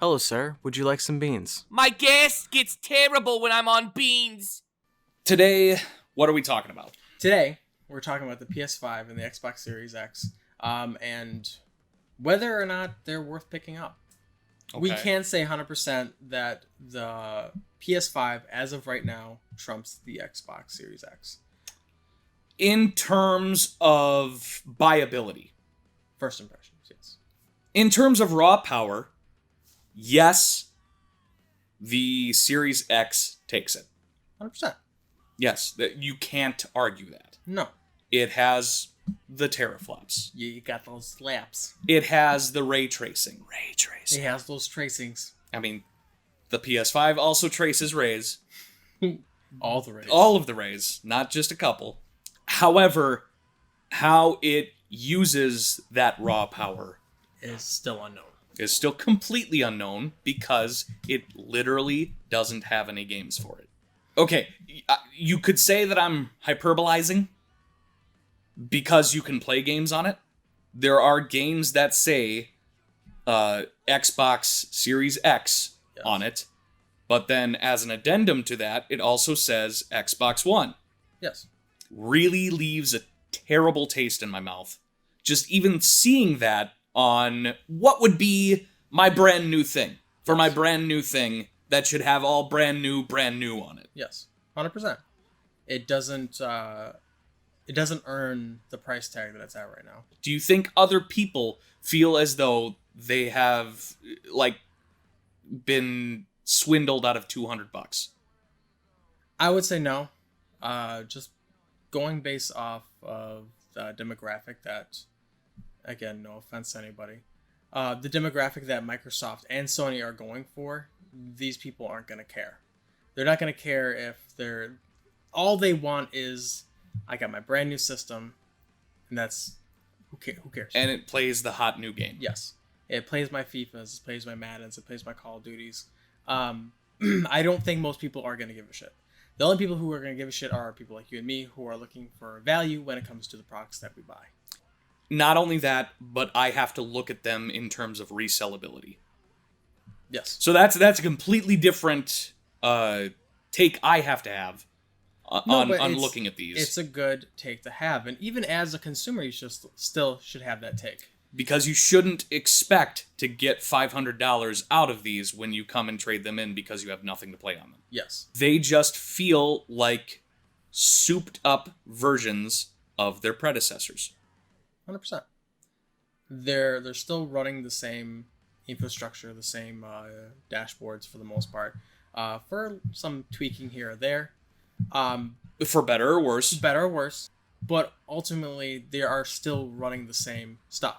Hello, sir. Would you like some beans? My gas gets terrible when I'm on beans. Today, what are we talking about? Today, we're talking about the PS5 and the Xbox Series X, and whether or not they're worth picking up. Okay. We can say 100% that the PS5, as of right now, trumps the Xbox Series X. In terms of buyability. First impressions, yes. In terms of raw power, yes, the Series X takes it. 100%. Yes, you can't argue that. No. It has the teraflops. You got those slaps. It has the ray tracing. It has those tracings. I mean, the PS5 also traces rays. All the rays. All of the rays, not just a couple. However, how it uses that raw power is still unknown. Is still completely unknown because it literally doesn't have any games for it. Okay, you could say that I'm hyperbolizing because you can play games on it. There are games that say Xbox Series X on it, but then as an addendum to that, it also says Xbox One. Yes. Really leaves a terrible taste in my mouth. Just even seeing that on what would be my brand new thing. For my brand new thing that should have all brand new on it. Yes. 100%. It doesn't earn the price tag that it's at right now. Do you think other people feel as though they have been swindled out of $200? I would say no. Just going based off of the demographic that, again, no offense to anybody, the demographic that Microsoft and Sony are going for, these people aren't going to care. They're not going to care if all they want is, I got my brand new system, and that's, who cares? And it plays the hot new game. Yes. It plays my FIFAs, it plays my Maddens, it plays my Call of Duties. I don't think most people are going to give a shit. The only people who are going to give a shit are people like you and me who are looking for value when it comes to the products that we buy. Not only that, but I have to look at them in terms of resellability. Yes. So that's a completely different take I have to have on looking at these. It's a good take to have, and even as a consumer, you still should have that take. Because you shouldn't expect to get $500 out of these when you come and trade them in because you have nothing to play on them. Yes. They just feel like souped up versions of their predecessors. 100%. They're still running the same infrastructure, the same dashboards for the most part, for some tweaking here or there. For better or worse. Better or worse. But ultimately, they are still running the same stuff.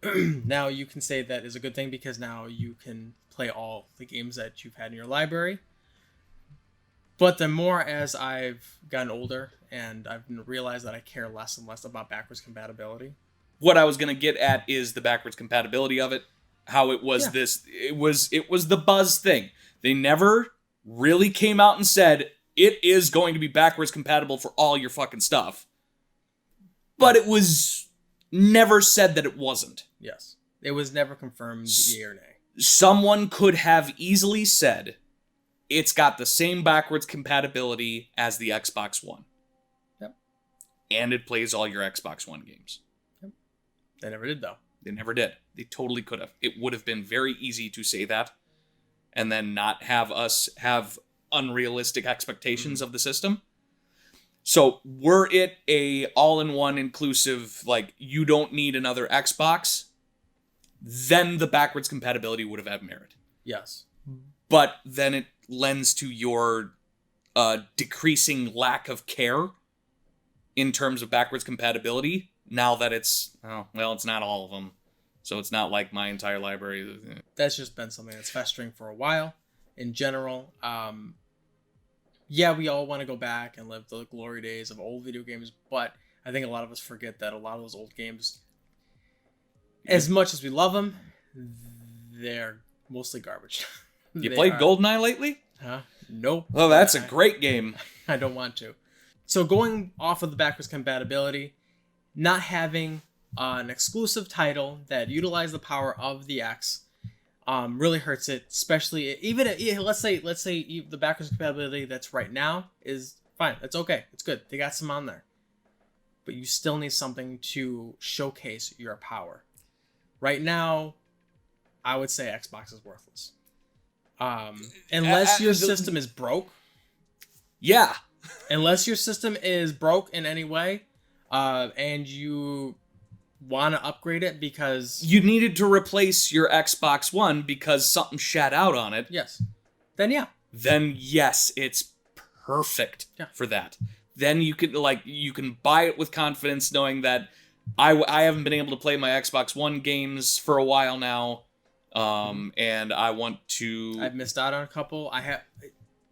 Now, you can say that is a good thing because now you can play all the games that you've had in your library. But the more as I've gotten older and I've realized that I care less and less about backwards compatibility. What I was going to get at is the backwards compatibility of it. How it was it was the buzz thing. They never really came out and said, it is going to be backwards compatible for all your fucking stuff. But it was never said that it wasn't. Yes. It was never confirmed yea or nay. Someone could have easily said, it's got the same backwards compatibility as the Xbox One. Yep. And it plays all your Xbox One games. Yep. They never did, though. They never did. They totally could have. It would have been very easy to say that and then not have us have unrealistic expectations of the system. So were it a all-in-one inclusive, like you don't need another Xbox, then the backwards compatibility would have had merit. Yes. But then it lends to your decreasing lack of care in terms of backwards compatibility. Now that it's not all of them. So it's not like my entire library. That's just been something that's festering for a while. In general, yeah, we all want to go back and live the glory days of old video games, but I think a lot of us forget that a lot of those old games, as much as we love them, they're mostly garbage. You played GoldenEye lately? Huh? Nope. Oh, that's a great game. I don't want to. So going off of the backwards compatibility, not having an exclusive title that utilized the power of the X, really hurts it. Especially even let's say the backwards compatibility that's right now is fine. It's okay. It's good. They got some on there, but you still need something to showcase your power. Right now, I would say Xbox is worthless. Unless your system is broke. Yeah. Unless your system is broke in any way, and you want to upgrade it because You needed to replace your Xbox One because something shat out on it. yes, then yeah, Then yes, it's perfect Yeah. for that. Then you can buy it with confidence, knowing that I haven't been able to play my Xbox One games for a while now, and I want to I've missed out on a couple. I have,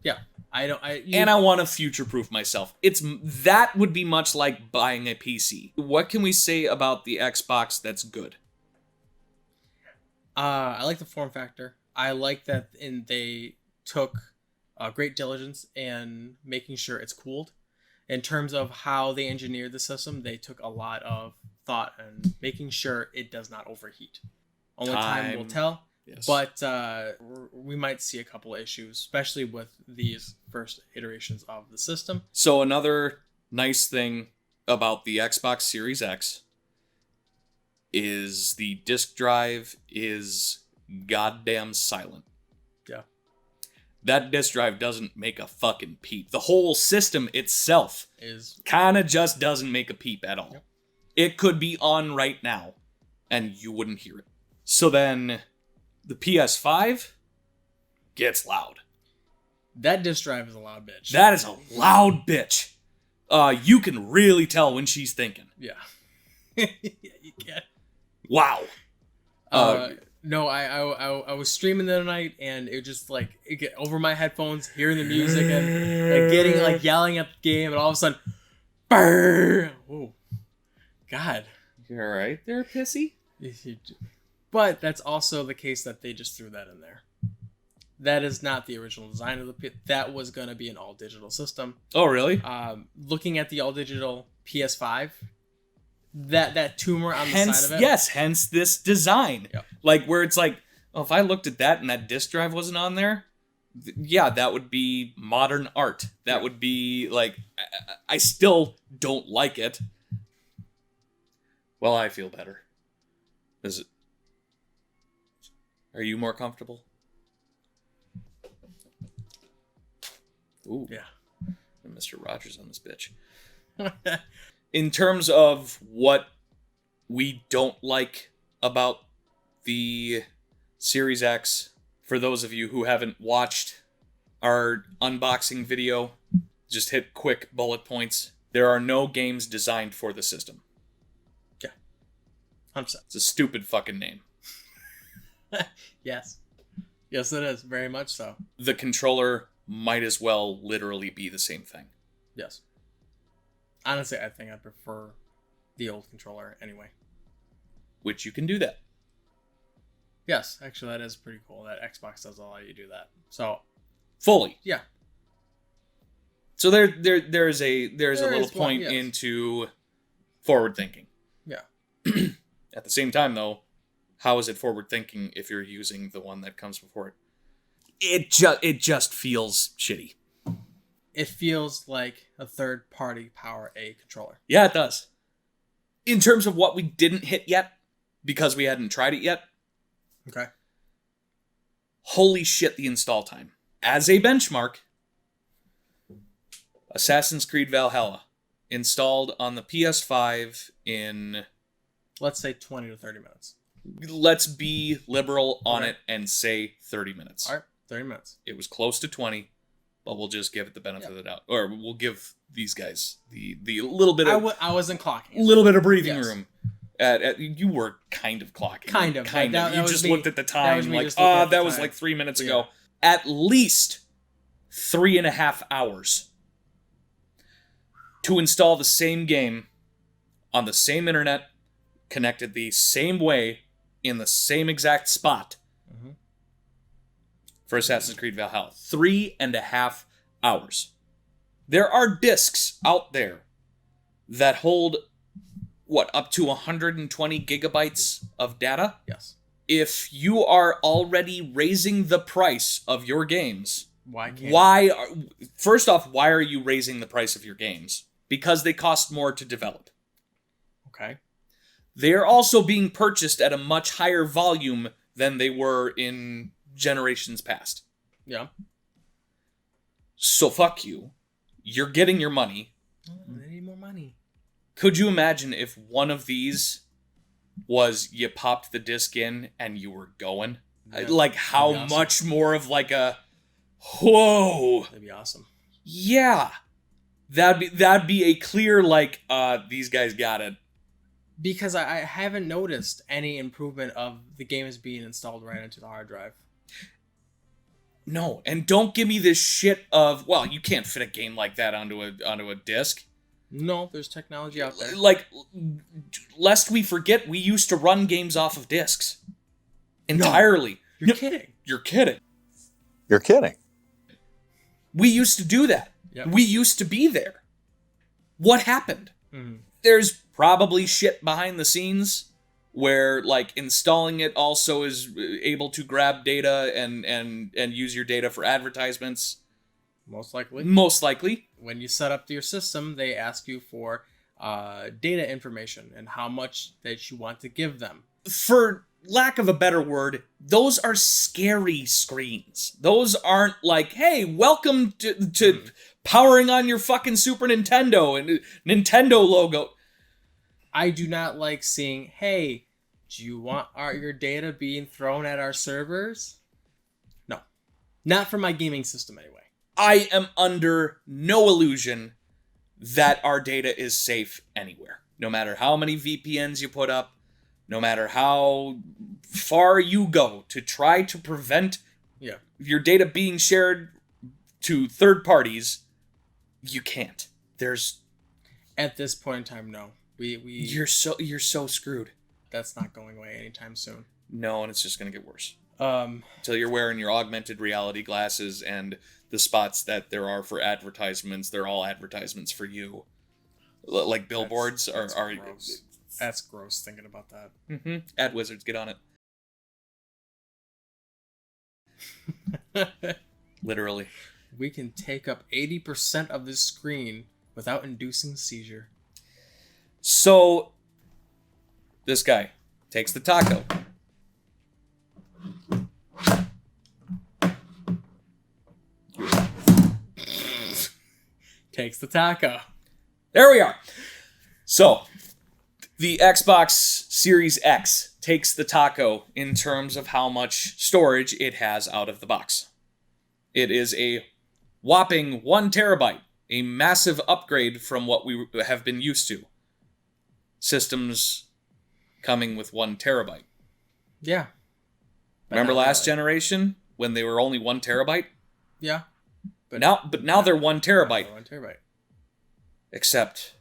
yeah, I don't. and I want to future-proof myself. That would be much like buying a PC. What can we say about the Xbox that's good? I like the form factor. I like that they took great diligence in making sure it's cooled. In terms of how they engineered the system, they took a lot of thought and making sure it does not overheat. Only time will tell. Yes. But we might see a couple of issues, especially with these first iterations of the system. So another nice thing about the Xbox Series X is the disk drive is goddamn silent. Yeah. That disk drive doesn't make a fucking peep. The whole system itself Is kind of just doesn't make a peep at all. Yep. It could be on right now, and you wouldn't hear it. So then, the PS5 gets loud. that disk drive is a loud bitch. That is a loud bitch. You can really tell when she's thinking. Yeah. Yeah, you can. Wow. No, I was streaming the other night and it just like it get over my headphones, hearing the music and getting like yelling at the game, and all of a sudden, brrr! Oh, God. You all right there, Pissy? But that's also the case that they just threw that in there. That is not the original design of the pit. That was gonna be an all digital system. Oh, really? Looking at the all digital PS5, that tumor on the Hence, side of it. yes, hence this design. Yep. Like, where it's like, oh, if I looked at that and that disk drive wasn't on there, yeah, that would be modern art. That would be, like, I still don't like it. Well, I feel better. Is it? Are you more comfortable? Ooh. Yeah. And Mr. Rogers on this bitch. In terms of what we don't like about the Series X, for those of you who haven't watched our unboxing video, just hit quick bullet points. There are no games designed for the system. 100%. It's a stupid fucking name. Yes. Yes, it is. Very much so. The controller might as well literally be the same thing. Yes. Honestly, I think I prefer the old controller anyway. Which you can do that. Yes, actually, that is pretty cool. That Xbox does allow you to do that. So, Fully. yeah. So there's a little is one, point yes. into forward thinking. Yeah. At the same time, though, how is it forward thinking if you're using the one that comes before it? It just feels shitty. It feels like a third-party Power A controller. Yeah, it does. In terms of what we didn't hit yet, because we hadn't tried it yet, Okay. holy shit, the install time. As a benchmark, Assassin's Creed Valhalla installed on the PS5 in... Let's say 20 to 30 minutes. Let's be liberal on Okay. it and say 30 minutes. All right, 30 minutes. It was close to 20, but we'll just give it the benefit of the doubt. Or we'll give these guys the little bit of I wasn't clocking it. little bit of breathing Yes. room. You were kind of clocking. Kind of. Kind That- of. that You was just me. looked at the That was time me like, just looking at the that was time. like 3 minutes Yeah. ago. At least 3.5 hours to install the same game on the same internet, connected the same way, in the same exact spot Mhm. for Assassin's Creed Valhalla. 3.5 hours. There are discs out there that hold, up to 120 gigabytes of data? Yes. if you are already raising the price of your games, Why first off, why are you raising the price of your games? Because they cost more to develop. Okay. They are also being purchased at a much higher volume than they were in generations past. Yeah. So fuck you. You're getting your money. They need more money. Could you imagine if one of these was you popped the disc in and you were going? Yeah, Like how that'd be awesome. much more of like a whoa. That'd be awesome. Yeah. That'd be a clear like these guys got it. Because I haven't noticed any improvement of the game is being installed right into the hard drive. No, and don't give me this shit of, well, you can't fit a game like that onto a disc. No, there's technology out there. Like, lest we forget, we used to run games off of discs. Entirely. You're kidding. You're kidding. You're kidding. We used to do that. Yep. We used to be there. What happened? Mm-hmm. There's probably shit behind the scenes where like installing it also is able to grab data and use your data for advertisements. Most likely. Most likely. When you set up your system, they ask you for data information and how much that you want to give them. For lack of a better word, those are scary screens. Those aren't like, hey, welcome to powering on your fucking Super Nintendo and Nintendo logo. I do not like seeing, hey, do you want your data being thrown at our servers? No. Not for my gaming system anyway. I am under no illusion that our data is safe anywhere. No matter how many VPNs you put up, no matter how far you go to try to prevent your data being shared to third parties, you can't. There's At this point in time, no. you're so screwed. That's not going away anytime soon. No, and it's just gonna get worse. Um, Until you're wearing your augmented reality glasses and the spots that there are for advertisements, they're all advertisements for you. Like billboards that's are gross. That's gross thinking about that. Mm-hmm. Ad wizards, get on it. Literally. We can take up 80% of this screen without inducing seizure. So, this guy takes the taco. Takes the taco. There we are. So, the Xbox Series X takes the taco in terms of how much storage it has out of the box. It is a whopping 1 terabyte, a massive upgrade from what we have been used to. Systems coming with 1 terabyte. Yeah. But Remember not last really. generation when they were only 1 terabyte? Yeah. But now they're 1 terabyte. 1 terabyte. Except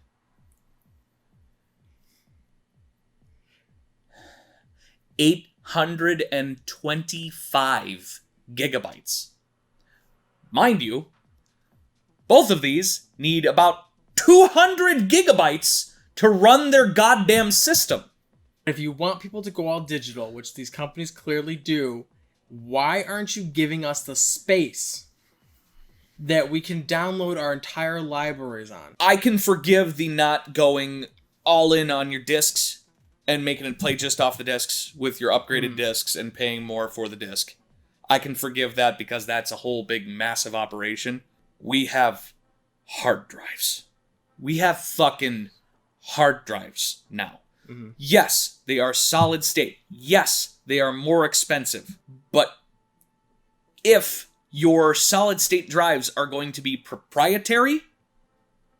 825 gigabytes. Mind you, both of these need about 200 gigabytes to run their goddamn system. If you want people to go all digital, which these companies clearly do, why aren't you giving us the space that we can download our entire libraries on? I can forgive the not going all in on your discs and making it play just off the discs with your upgraded discs and paying more for the disc. I can forgive that because that's a whole big massive operation. We have hard drives. We have fucking hard drives now. Mhm. Yes, they are solid state. Yes, they are more expensive. But if your solid state drives are going to be proprietary,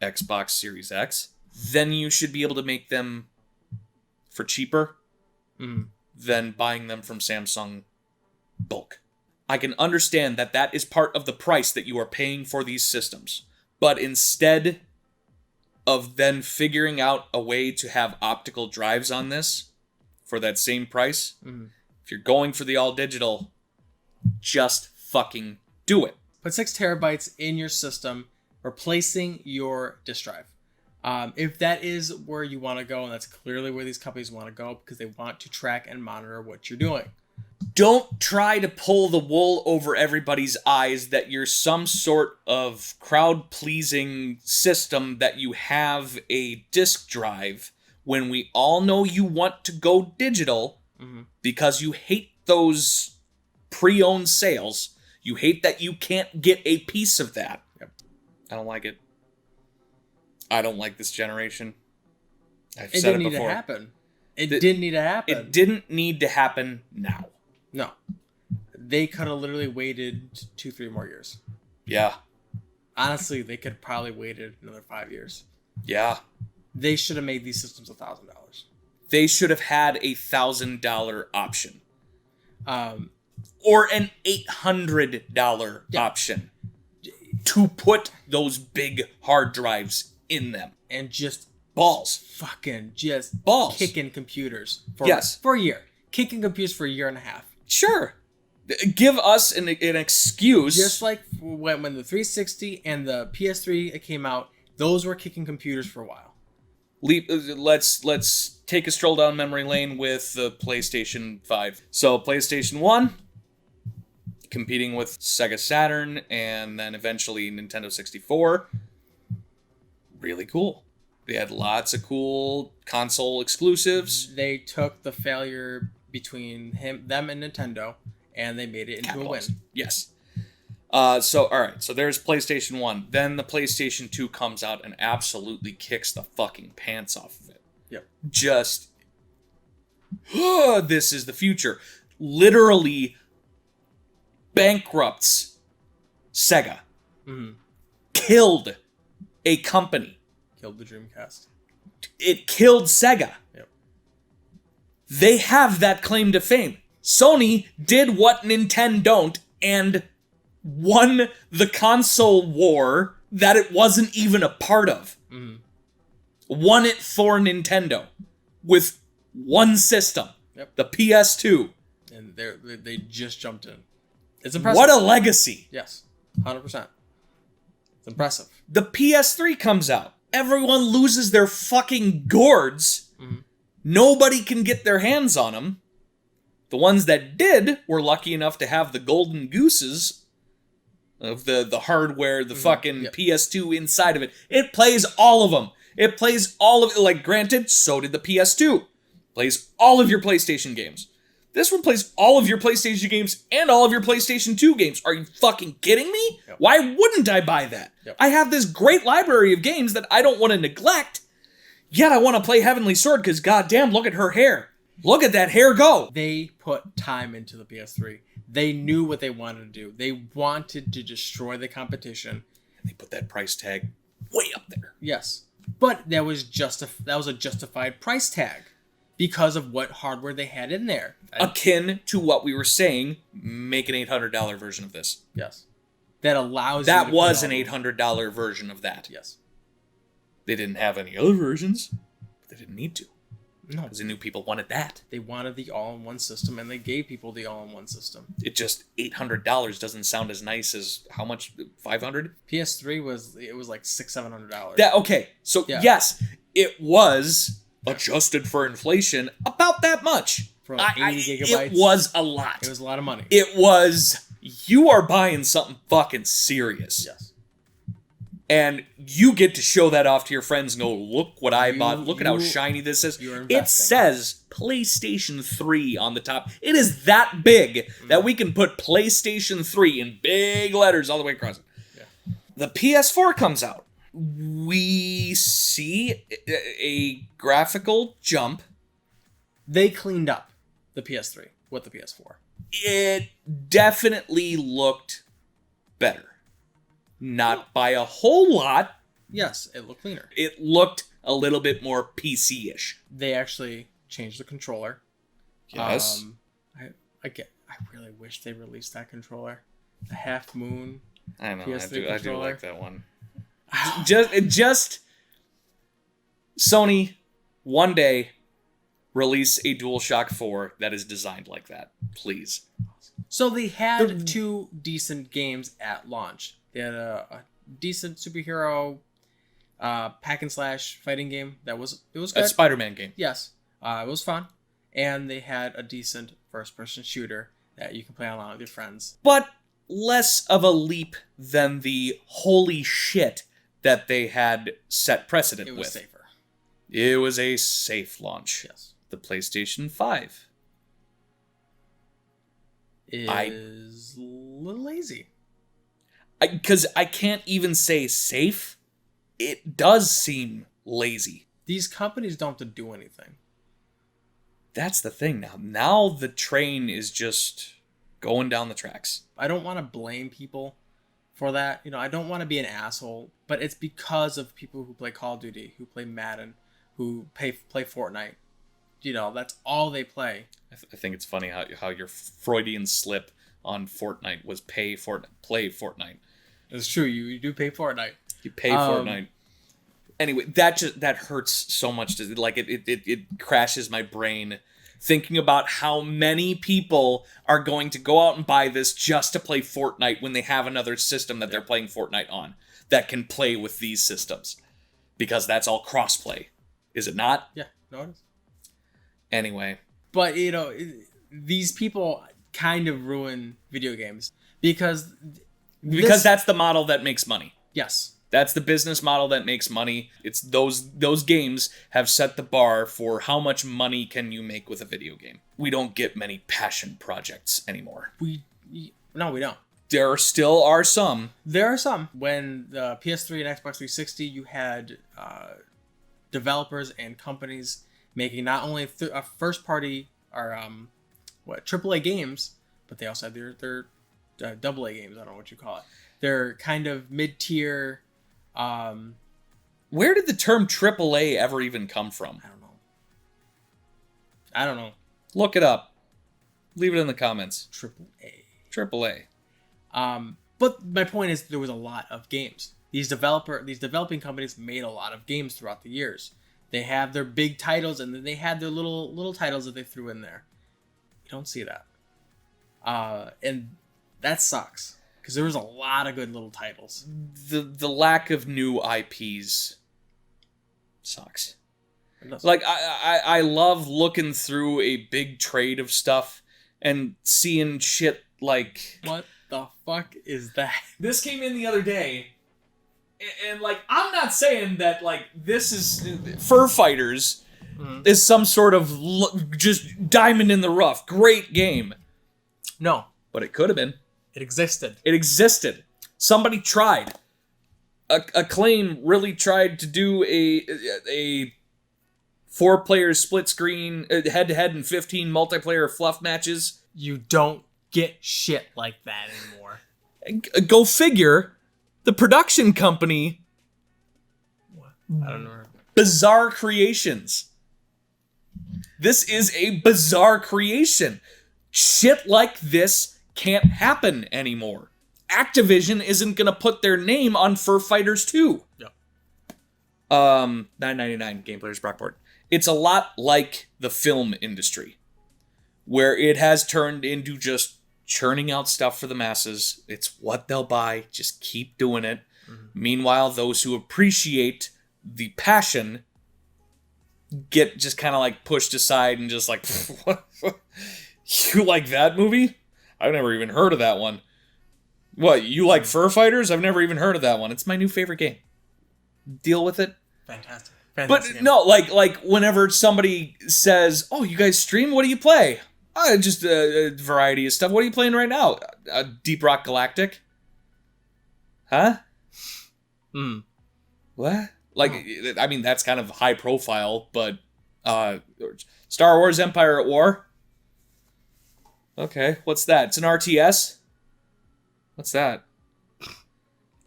Xbox Series X, then you should be able to make them for cheaper than buying them from Samsung bulk. I can understand that that is part of the price that you are paying for these systems. But instead of then figuring out a way to have optical drives on this for that same price, if you're going for the all digital, just fucking do it. Put 6 terabytes in your system, replacing your disk drive. If that is where you want to go, and that's clearly where these companies want to go because they want to track and monitor what you're doing. Don't try to pull the wool over everybody's eyes that you're some sort of crowd-pleasing system, that you have a disk drive, when we all know you want to go digital because you hate those pre-owned sales. You hate that you can't get a piece of that. Yep. I don't like it. I don't like this generation. I've It said didn't it need before. to happen. Didn't need to happen. It didn't need to happen now. No. They could have literally waited 2-3 more years. Yeah. Honestly, they could have probably waited another 5 years. Yeah. They should have made these systems $1,000. They should have had a $1,000 option. Or an $800 option to put those big hard drives in them. And just Balls. fucking just Balls. kicking computers for a year. Kicking computers for a year and a half. Sure. Give us an excuse. Just like when the 360 and the PS3 came out, those were kicking computers for a while. Let's take a stroll down memory lane with the PlayStation 5. So PlayStation 1 competing with Sega Saturn and then eventually Nintendo 64. Really cool. They had lots of cool console exclusives. They took the failure between them and Nintendo and they made it into a win. Yes. So all right, so there's PlayStation 1. Then the PlayStation 2 comes out and absolutely kicks the fucking pants off of it. Yep. Just this is the future. Literally bankrupts Sega. Killed a company. Killed the Dreamcast. It killed Sega. Yep. They have that claim to fame. Sony did what Nintendo don't and won the console war that it wasn't even a part of. Won it for Nintendo with one system. Yep. The PS2. And they just jumped in. It's impressive. What a legacy. Yes. 100%. It's impressive. The PS3 comes out. Everyone loses their fucking gourds. Nobody can get their hands on them. The ones that did were lucky enough to have the golden gooses of the hardware, the fucking PS2 inside of it. It plays all of them. It plays all of it. Like, granted, so did the PS2. Plays all of your PlayStation games. This one plays all of your PlayStation games and all of your PlayStation 2 games. Are you fucking kidding me? Yep. Why wouldn't I buy that? Yep. I have this great library of games that I don't want to neglect, yet I want to play Heavenly Sword because goddamn, look at her hair. Look at that hair go. They put time into the PS3. They knew what they wanted to do. They wanted to destroy the competition. And they put that price tag way up there. Yes. But that was a justified price tag because of what hardware they had in there. Akin to what we were saying, make an $800 version of this. Yes. That allows That you to was put an all- $800 version of that. Yes. They didn't have any other versions, but they didn't need to. No. Because they knew people wanted that. They wanted the all-in-one system, and they gave people the all-in-one system. It just, $800 doesn't sound as nice as, how much, $500? PS3 was like $600-700. That, okay, so Yeah. yes, it was, adjusted for inflation, about that much. For like 80 gigabytes. It was a lot. It was a lot of money. It was, you are buying something fucking serious. Yes. And you get to show that off to your friends and go, look what I You- bought. Look at how you- shiny this is. you're It investing. says PlayStation 3 on the top. It is that big that we can put PlayStation 3 in big letters all the way across it. Yeah. The PS4 comes out. We see a graphical jump. They cleaned up the PS3 with the PS4. It definitely looked better. Not by a whole lot. Yes, it looked cleaner. It looked a little bit more PC-ish. They actually changed the controller. Yes. I really wish they released that controller. The Half Moon. I know. PS3 I do controller. like that one. Just Sony, one day, release a DualShock 4 that is designed like that. Please. So they had two decent games at launch. They had a decent superhero hack and slash fighting game it was A good. Spider-Man game. Yes, it was fun, and they had a decent first-person shooter that you can play online with your friends. But less of a leap than the holy shit that they had set precedent It with. was safer. It was a safe launch. Yes, The PlayStation 5. is a little lazy. Because I can't even say safe. It does seem lazy. These companies don't have to do anything. That's the thing now. Now the train is just going down the tracks. I don't want to blame people for that. I don't want to be an asshole, but it's because of people who play Call of Duty, who play Madden, who play Fortnite. That's all they play. I think it's funny how your Freudian slip on Fortnite was play Fortnite. It's true. You do pay Fortnite. You pay Fortnite. Anyway, that hurts so much. It crashes my brain thinking about how many people are going to go out and buy this just to play Fortnite when they have another system that they're playing Fortnite on that can play with these systems. Because that's all crossplay. Is it not? Yeah, no, it is. Anyway. But, these people kind of ruin video games because that's the model that makes money. Yes. That's the business model that makes money. It's those games have set the bar for how much money can you make with a video game. We don't get many passion projects anymore. No, we don't. There still are some. There are some. When the PS3 and Xbox 360, you had developers and companies making not only first party or AAA games, but they also had their AA games. I don't know what you call it. They're kind of mid-tier. Where did the term AAA ever even come from? I don't know. Look it up. Leave it in the comments. AAA. AAA. But my point is there was a lot of games. These developing companies made a lot of games throughout the years. They have their big titles, and then they had their little titles that they threw in there. You don't see that. And that sucks. Because there was a lot of good little titles. The lack of new IPs sucks. Like, I love looking through a big trade of stuff and seeing shit like... What the fuck is that? This came in the other day, and like, I'm not saying that, like, this is... Fur Fighters is some sort of just diamond in the rough. Great game. No. But it could have been. It existed. It existed. Somebody tried. Acclaim really tried to do a 4-player split screen head-to-head and 15 multiplayer fluff matches. You don't get shit like that anymore. Go figure. The production company... What? I don't know. Bizarre Creations. This is a bizarre creation. Shit like this can't happen anymore. Activision isn't gonna put their name on Fur Fighters 2. Yep. $9.99 Game Players Brockport. It's a lot like the film industry, where it has turned into just churning out stuff for the masses. It's what they'll buy. Just keep doing it. Mm-hmm. Meanwhile, those who appreciate the passion get just kind of like pushed aside and just like, what? You like that movie? I've never even heard of that one. What, you like Fur Fighters? I've never even heard of that one. It's my new favorite game. Deal with it. Fantastic. But no, like whenever somebody says, "Oh, you guys stream? What do you play?" Just a variety of stuff. What are you playing right now? Deep Rock Galactic. Huh? What? Like, I mean, that's kind of high profile, but Star Wars Empire at War. Okay, what's that? It's an RTS? What's that?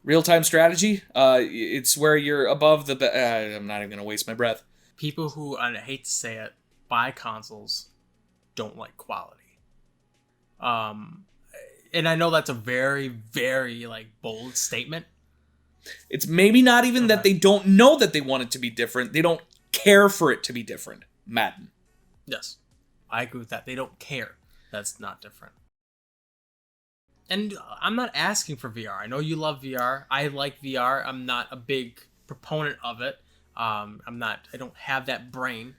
Real-time strategy? It's where you're above the... I'm not even going to waste my breath. People who, I hate to say it, buy consoles don't like quality. And I know that's a very, very, like, bold statement. It's maybe not even that they don't know that they want it to be different. They don't care for it to be different. Madden. Yes. I agree with that. They don't care. That's not different. And I'm not asking for VR. I know you love VR. I like VR. I'm not a big proponent of it. I don't have that brain.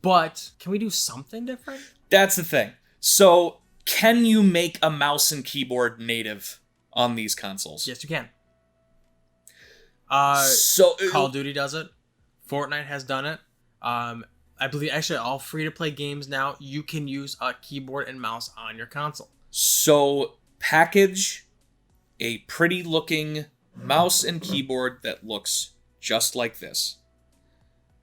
But can we do something different? That's the thing. So, can you make a mouse and keyboard native on these consoles? Yes, you can. Call of Duty does it. Fortnite has done it. I believe actually all free-to-play games now, you can use a keyboard and mouse on your console. So, package a pretty-looking mouse and keyboard that looks just like this.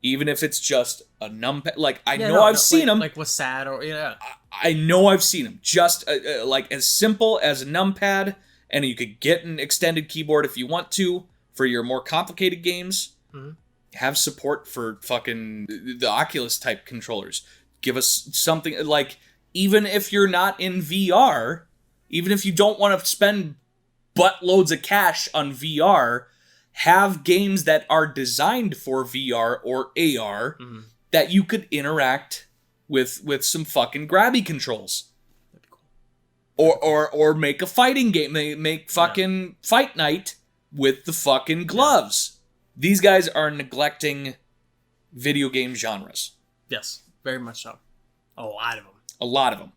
Even if it's just a numpad. Like, I've seen them. Like with SAD or, yeah. I know I've seen them. Just, like, as simple as a numpad, and you could get an extended keyboard if you want to for your more complicated games. Mm-hmm. Have support for fucking the Oculus type controllers. Give us something like, even if you're not in VR, even if you don't want to spend buttloads of cash on VR, have games that are designed for VR or AR that you could interact with some fucking grabby controls. That'd be cool. Or make a fighting game. Make fucking Fight Night with the fucking gloves. These guys are neglecting video game genres. Yes, very much so. A lot of them. A lot of them.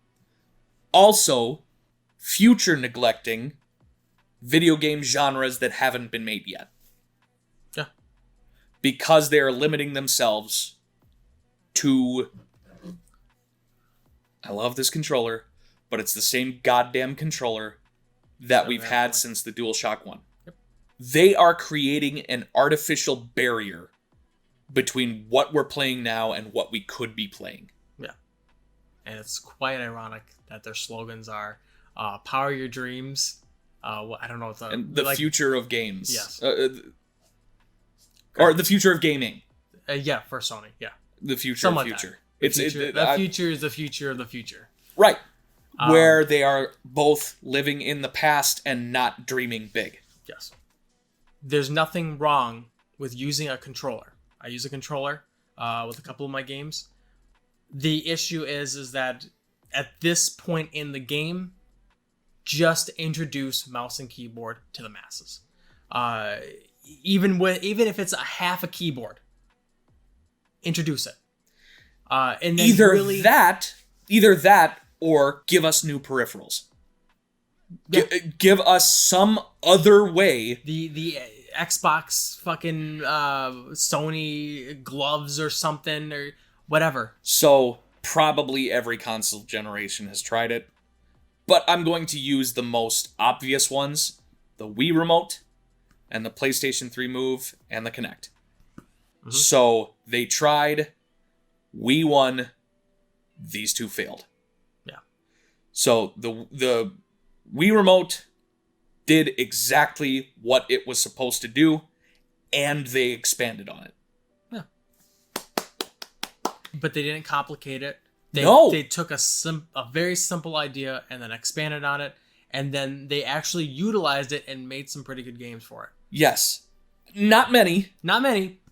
Also, future neglecting video game genres that haven't been made yet. Yeah. Because they are limiting themselves to... I love this controller, but it's the same goddamn controller that we've had since the DualShock 1. They are creating an artificial barrier between what we're playing now and what we could be playing. Yeah. And it's quite ironic that their slogans are power your dreams. I don't know what the future of games. Yes. Or the future of gaming. Yeah, for Sony. Yeah. The future Something of like future. The future is the future of the future. Right. Where they are both living in the past and not dreaming big. Yes. There's nothing wrong with using a controller. I use a controller with a couple of my games. The issue is that at this point in the game, just introduce mouse and keyboard to the masses. Even if it's a half a keyboard, introduce it. And then either that or give us new peripherals. Yeah. Give us some other way. The Xbox fucking Sony gloves or something or whatever. So probably every console generation has tried it. But I'm going to use the most obvious ones. The Wii Remote and the PlayStation 3 Move and the Kinect. Mm-hmm. So they tried. Wii won. These two failed. Yeah. So the Wii Remote did exactly what it was supposed to do, and they expanded on it. Yeah. But they didn't complicate it. They took a very simple idea and then expanded on it, and then they actually utilized it and made some pretty good games for it. Yes. Not many,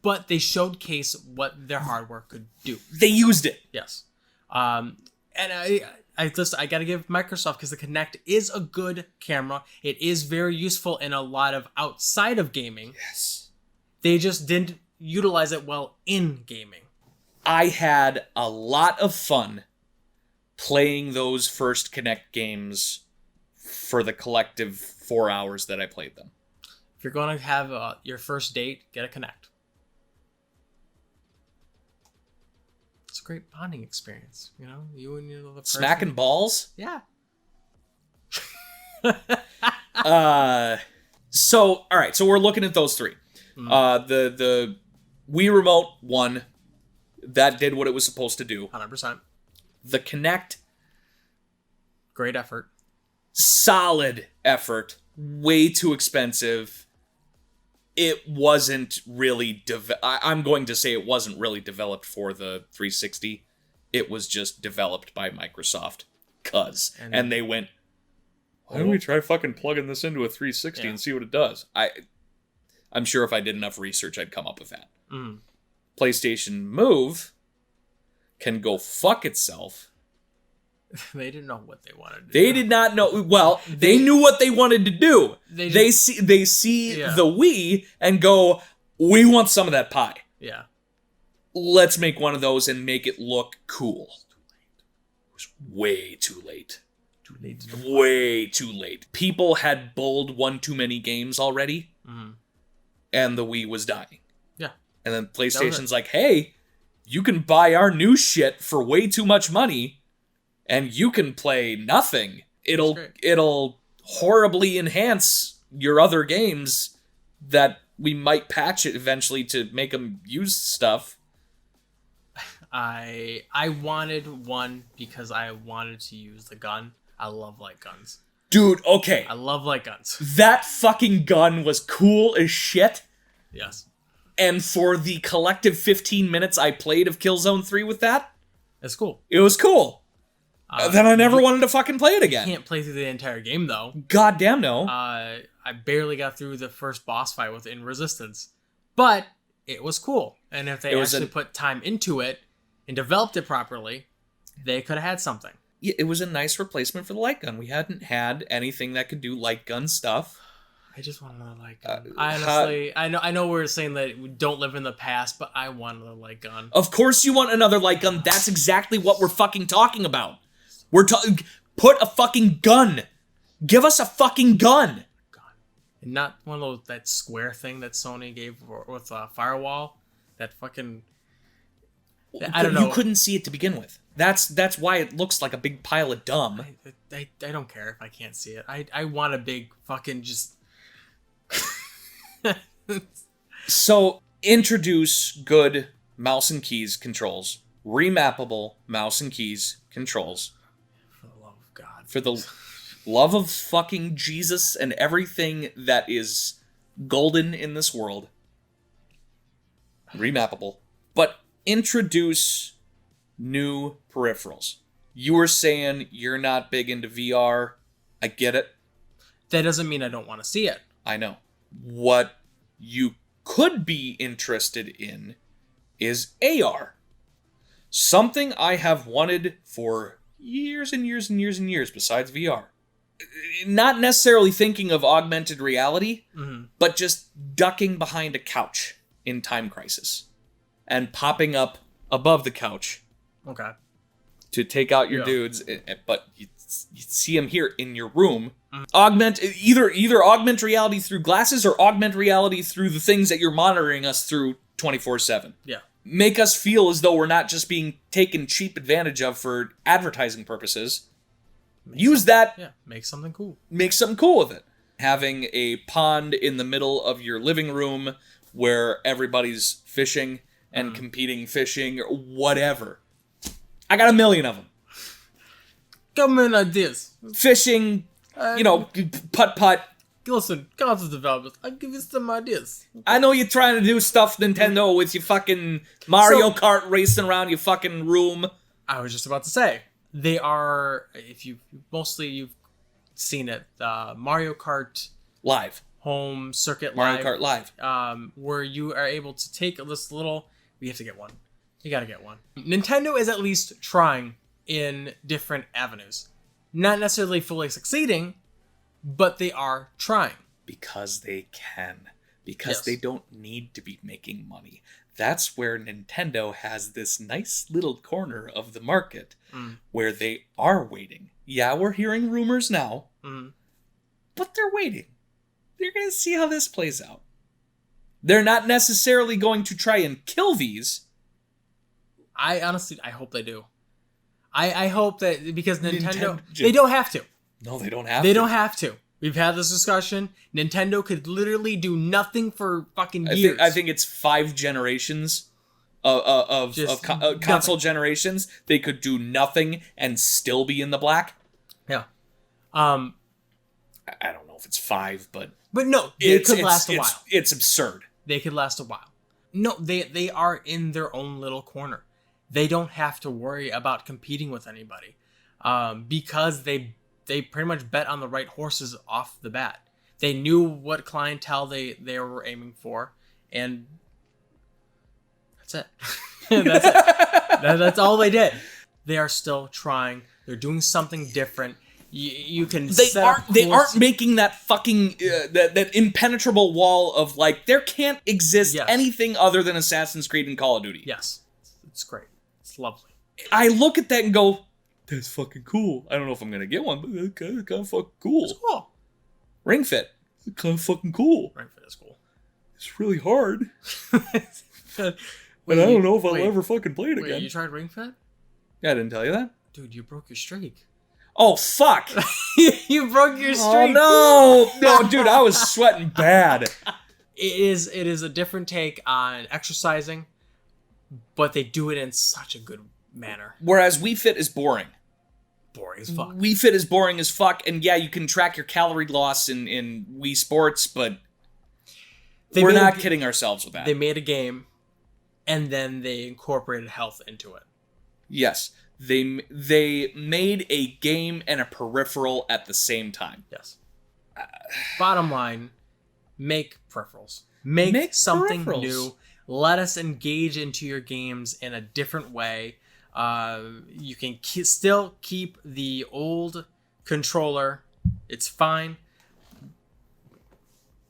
but they showcase what their hardware could do. They used it. Yes. And I got to give Microsoft, because the Kinect is a good camera. It is very useful in a lot of outside of gaming. Yes. They just didn't utilize it well in gaming. I had a lot of fun playing those first Kinect games for the collective 4 hours that I played them. If you're going to have your first date, get a Kinect. It's a great bonding experience, you know? You and the person. Smacking balls? Yeah. So, all right. So we're looking at those three. Mm. The Wii Remote won. That did what it was supposed to do. 100%. The Kinect. Great effort. Solid effort. Way too expensive. It wasn't really... I'm going to say it wasn't really developed for the 360. It was just developed by Microsoft. And they went, why don't we try fucking plugging this into a 360 and see what it does? I'm sure if I did enough research, I'd come up with that. Mm. PlayStation Move can go fuck itself. They didn't know what they wanted to do. They did not know. Well, they knew what they wanted to do. They see the Wii and go, We want some of that pie. Yeah. Let's make one of those and make it look cool. It was way too late. Way too late. People had bowled one too many games already, and the Wii was dying. Yeah. And then PlayStation's like, hey, you can buy our new shit for way too much money, and you can play nothing. It'll horribly enhance your other games that we might patch it eventually to make them use stuff. I wanted one because I wanted to use the gun. I love light guns. Dude, okay. I love light guns. That fucking gun was cool as shit. Yes. And for the collective 15 minutes I played of Killzone 3 with that, It's cool. it was cool. Then I never wanted to fucking play it again. Can't play through the entire game though. Goddamn no. I barely got through the first boss fight within Resistance, but it was cool. And if they actually put time into it and developed it properly, they could have had something. Yeah, it was a nice replacement for the light gun. We hadn't had anything that could do light gun stuff. I just want another light gun. I know we're saying that we don't live in the past, but I want another light gun. Of course you want another light gun. That's exactly what we're fucking talking about. We're talking... Put a fucking gun. Give us a fucking gun. And not one of those, that square thing that Sony gave with Firewall. That fucking... I don't know. You couldn't see it to begin with. That's why it looks like a big pile of dumb. I don't care if I can't see it. I want a big fucking just... So, introduce good mouse and keys controls. Remappable mouse and keys controls. For the love of God. For the love of fucking Jesus and everything that is golden in this world. Remappable. But introduce new peripherals. You were saying you're not big into VR. I get it. That doesn't mean I don't want to see it. I know. What you could be interested in is AR. Something I have wanted for years and years and years and years besides VR. Not necessarily thinking of augmented reality, but just ducking behind a couch in Time Crisis and popping up above the couch. Okay. To take out your dudes, but you see them here in your room. Augment either augment reality through glasses or augment reality through the things that you're monitoring us through 24/7. Yeah. Make us feel as though we're not just being taken cheap advantage of for advertising purposes. Use that. Yeah. Make something cool. Make something cool with it. Having a pond in the middle of your living room where everybody's fishing and competing fishing or whatever. I got a million of them. Come in ideas. Fishing, putt-putt. Listen, console developers, I'll give you some ideas. I know you're trying to do stuff, Nintendo, with your fucking Mario Kart racing around your fucking room. I was just about to say, they are, if you've seen it, Mario Kart Live. Home Circuit Mario Live. Kart Live. Where you are able to take this little, we have to get one. You gotta get one. Nintendo is at least trying in different avenues. Not necessarily fully succeeding, but they are trying. Because they can. Because Yes. they don't need to be making money. That's where Nintendo has this nice little corner of the market where they are waiting. Yeah, we're hearing rumors now, but they're waiting. They're going to see how this plays out. They're not necessarily going to try and kill these. I honestly hope they do. I hope that, because Nintendo, Nintendo- they don't have to. No, they don't have They to. don't have to. We've had this discussion. Nintendo could literally do nothing for fucking years. I think it's 5 generations of console generations. They could do nothing and still be in the black. Yeah. I don't know if it's 5, but no, they could last a while. It's absurd. They could last a while. No, they are in their own little corner. They don't have to worry about competing with anybody, because they pretty much bet on the right horses off the bat. They knew what clientele they were aiming for, and that's it. That's it. That's all they did. They are still trying. They're doing something different. You can They set aren't. up They cool aren't making that fucking that impenetrable wall of like there can't exist Yes. anything other than Assassin's Creed and Call of Duty. Yes, it's great. It's lovely. I look at that and go, "That's fucking cool." I don't know if I'm gonna get one, but it's kind of fucking cool. It's cool. Ring Fit, it's kind of fucking cool. Ring Fit is cool. It's really hard, Wait, and I don't know if I'll wait, ever fucking play it Wait, again. you tried Ring Fit? Yeah, I didn't tell you that. Dude, you broke your streak. Oh fuck! You broke your streak. Oh no, dude, I was sweating bad. It is a different take on exercising, but they do it in such a good manner. Whereas Wii Fit is boring. Boring as fuck. Wii Fit is boring as fuck, and yeah, you can track your calorie loss in Wii Sports, but we're not kidding ourselves with that. They made a game, and then they incorporated health into it. Yes, they made a game and a peripheral at the same time. Yes. Bottom line, make peripherals. Make something peripherals. new. Let us engage into your games in a different way. You can still keep the old controller. It's fine.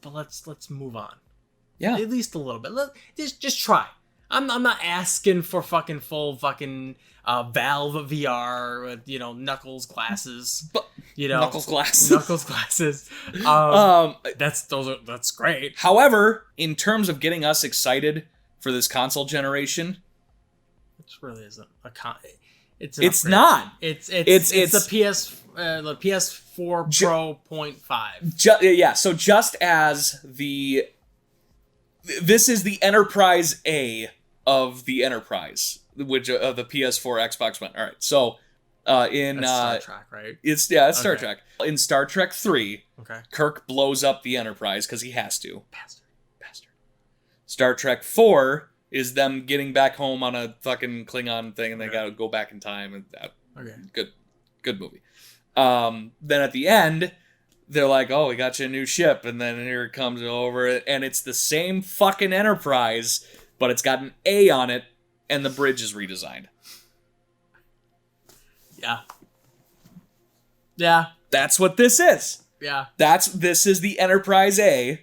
But let's move on. Yeah. At least a little bit. Just try. I'm not asking for fucking full fucking Valve VR with Knuckles glasses. But Knuckles glasses. Knuckles glasses. That's great. However, in terms of getting us excited for this console generation, It really isn't a con. It's upgrade. Not. It's the PS4 Pro 0.5. Yeah. So just as this is the Enterprise A of the Enterprise, which of the PS4, Xbox One. All right. So in That's Star Trek, right? it's Star Okay. Trek. In Star Trek 3, Okay. Kirk blows up the Enterprise because he has to. Bastard. Star Trek 4 is them getting back home on a fucking Klingon thing, and they gotta go back in time. And Okay. good movie. Then at the end, they're like, "Oh, we got you a new ship," and then here it comes over, and it's the same fucking Enterprise, but it's got an A on it, and the bridge is redesigned. Yeah. Yeah. That's what this is. Yeah. This is the Enterprise A.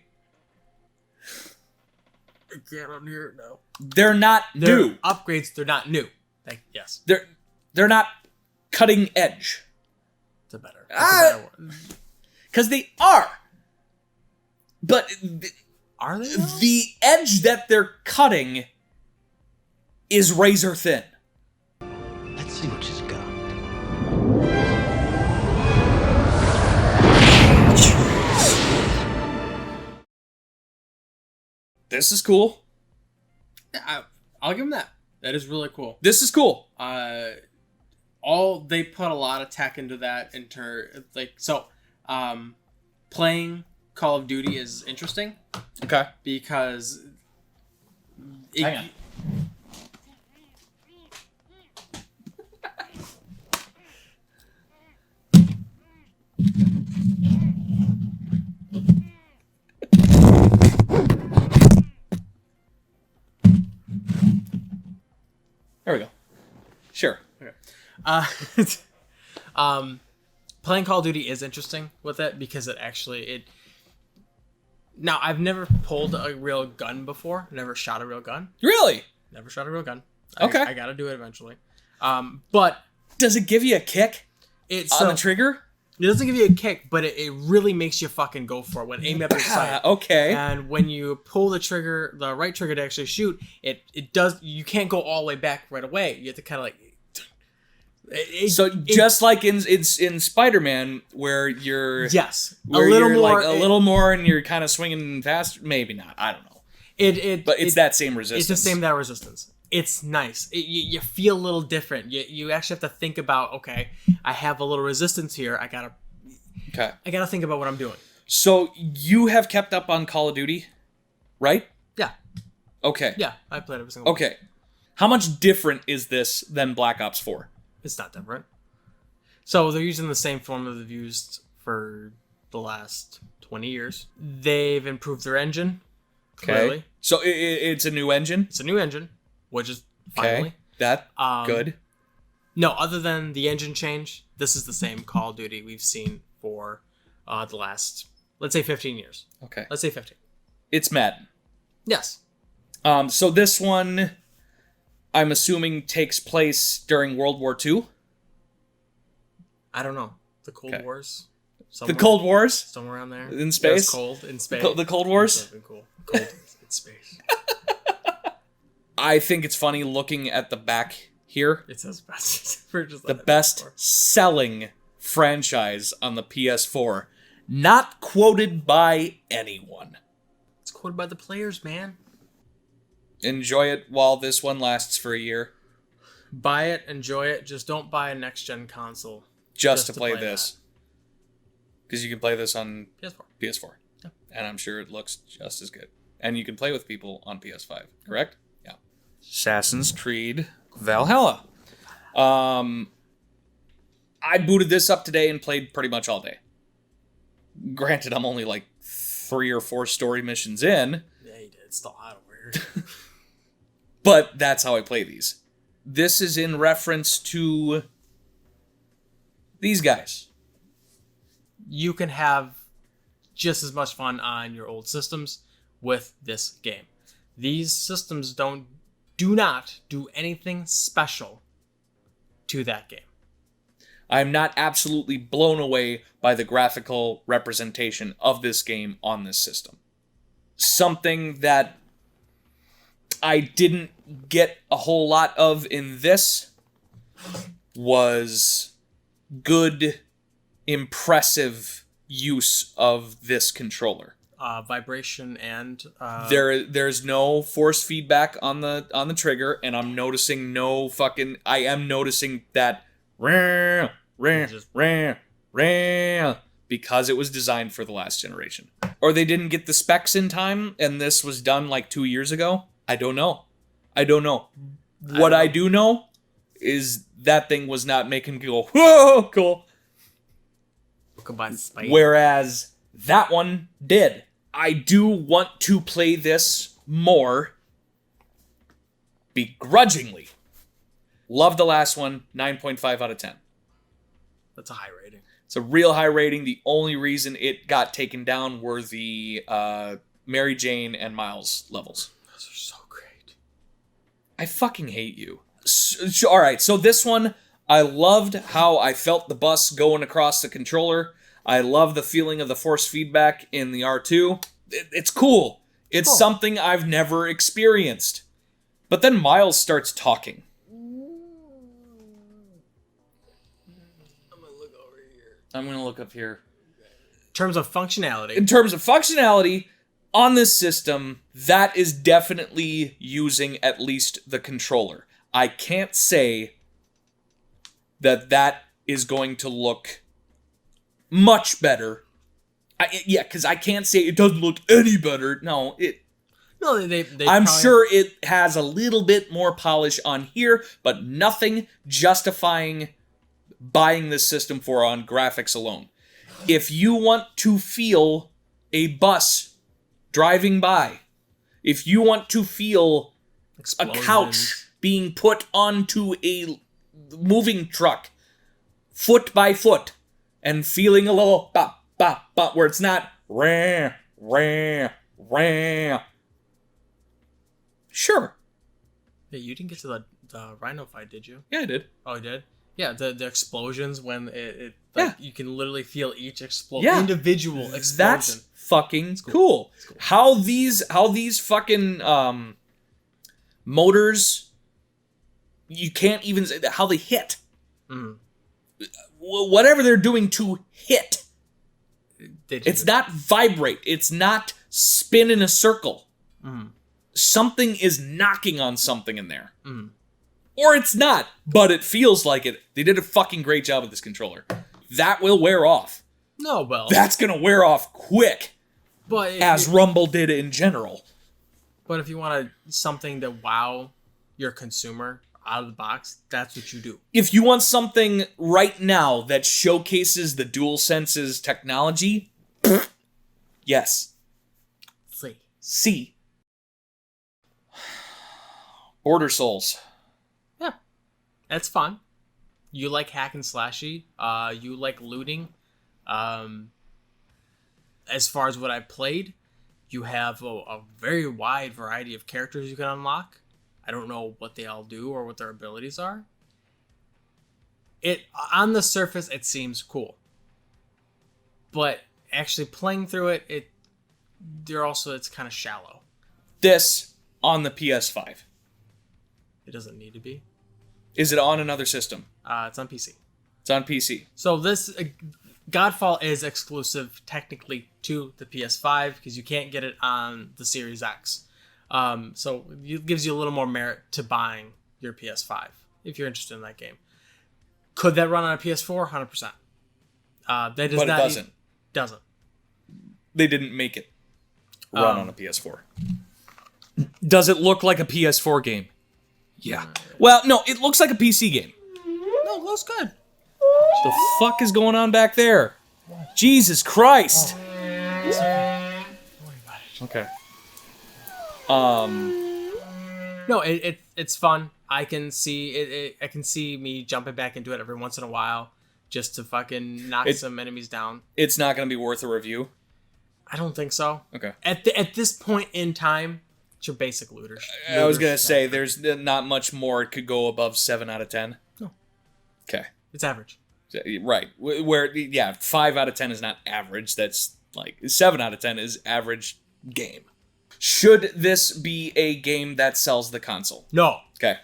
I can't unhear it now. They're not They're new. upgrades. They're not new. Yes. They're not cutting edge. It's a better word. Because they are. But Are they? Though? the edge that they're cutting is razor thin. Let's see what she's got. This is cool. I'll give them that. That is really cool. This is cool. They put a lot of tech into that. Playing Call of Duty is interesting Okay. because Hang on. There we go. Sure. Playing Call of Duty is interesting with it because now I've never pulled a real gun before, never shot a real gun. Really? Never shot a real gun. Okay. I gotta do it eventually. But Does it give you a kick it's on the trigger? it doesn't give you a kick, but it really makes you fucking go for it when aim at the sight. Okay. And when you pull the trigger, the right trigger to actually shoot, it does. You can't go all the way back right away. You have to kind of like. Just like in Spider-Man, where you're yes, where a little you're more, like a little more, and you're kind of swinging faster. Maybe not. I don't know. But it's that same resistance. It's the same that resistance. It's nice. You feel a little different. You actually have to think about, okay, I have a little resistance here. I gotta think about what I'm doing. So you have kept up on Call of Duty, right? Yeah. Okay. Yeah, I played every single one. Okay. How much different is this than Black Ops 4? It's not different. So they're using the same formula they've used for the last 20 years. They've improved their engine. Clearly. So it's a new engine? It's a new engine, which is finally. That good. No, other than the engine change, this is the same Call of Duty we've seen for the last, let's say, 15 years. Okay. Let's say 15. It's Madden. Yes. So this one, I'm assuming, takes place during World War II. I don't know. The Cold Okay. Wars? The Cold Wars? Somewhere around there. In It space? was cold in space. The Cold Wars? That's been cool. Cold in space. I think it's funny looking at the back here. It says best. We're just The like best selling franchise on the PS4. Not quoted by anyone. It's quoted by the players, man. Enjoy it while this one lasts for a year. Buy it, enjoy it. Just don't buy a next-gen console. Just to play this. Because you can play this on PS4. PS4. Yeah. And I'm sure it looks just as good. And you can play with people on PS5, correct? Yeah. Assassin's Creed Valhalla. I booted this up today and played pretty much all day. Granted, I'm only like 3 or 4 story missions in, Yeah, he did. It's still hot over here. but that's how I play these. This is in reference to these guys. You can have just as much fun on your old systems with this game. These systems do not do anything special to that game. I'm not absolutely blown away by the graphical representation of this game on this system. Something that I didn't get a whole lot of in this was good, impressive use of this controller. Vibration and There's no force feedback on the trigger, and I'm noticing I am noticing that because it was designed for the last generation. Or they didn't get the specs in time, and this was done like 2 years ago. I don't know. What I do know is that thing was not making me go, whoa, cool. combined spite. Whereas that one did. I do want to play this more begrudgingly. Love the last one, 9.5 out of 10. That's a high rating. It's a real high rating. The only reason it got taken down were the Mary Jane and Miles levels. Those are so great. I fucking hate you. All right, so this one, I loved how I felt the bus going across the controller. I love the feeling of the force feedback in the R2. It's cool. It's Cool. something I've never experienced. But then Miles starts talking. I'm going to look up here. In terms of functionality, In terms of functionality, on this system, that is definitely using at least the controller. I can't say that is going to look much better. Because I can't say it doesn't look any better. No, no, they I'm probably- sure it has a little bit more polish on here, but nothing justifying buying this system for on graphics alone. If you want to feel a bus driving by, if you want to feel a Explosions. couch being put onto a moving truck, foot by foot, and feeling a little bop, bop, bop, where it's not rah, rah, rah. Sure. Yeah, you didn't get to the rhino fight, did you? Yeah, I did. Oh, you did? Yeah, the explosions when it Yeah. you can literally feel each Yeah. individual explosion. That's fucking cool. cool. How these fucking motors, you can't even say how they hit. Mhm. Whatever they're doing to hit. They did It's it. not vibrate. It's not spin in a circle. Mhm. Something is knocking on something in there. Mhm. Or it's not, but it feels like it. They did a fucking great job with this controller. That will wear off. No, well, That's gonna wear off quick, but if as you, Rumble did in general. but if you want something to wow your consumer out of the box, that's what you do. If you want something right now that showcases the DualSense's technology, yes. See, C. Border Souls. yeah, that's fun. you like hack and slashy, you like looting, as far as what I've played, you have a very wide variety of characters you can unlock. I don't know what they all do or what their abilities are. It on the surface, it seems cool, but actually playing through it, it's kind of shallow. This on the PS5. It doesn't need to be. Is it on another system? It's on PC. It's on PC. So this Godfall is exclusive technically to the PS5 because you can't get it on the Series X. So it gives you a little more merit to buying your PS5 if you're interested in that game. Could that run on a PS4? 100%. That does But it not doesn't. Doesn't. They didn't make it run on a PS4. Does it look like a PS4 game? Yeah. Well, no, it looks like a PC game. No, it looks good. The fuck is going on back there? Jesus Christ. Don't worry about it. Okay. No, it's fun. I can see I can see me jumping back into it every once in a while just to fucking knock some enemies down. It's not going to be worth a review. I don't think so. Okay. At this point in time, it's your basic looter. I was going to say there's not much more. It could go above 7 out of 10. No. Okay. It's average. Right. Where 5 out of 10 is not average. That's like 7 out of 10 is average game. Should this be a game that sells the console? No. Okay.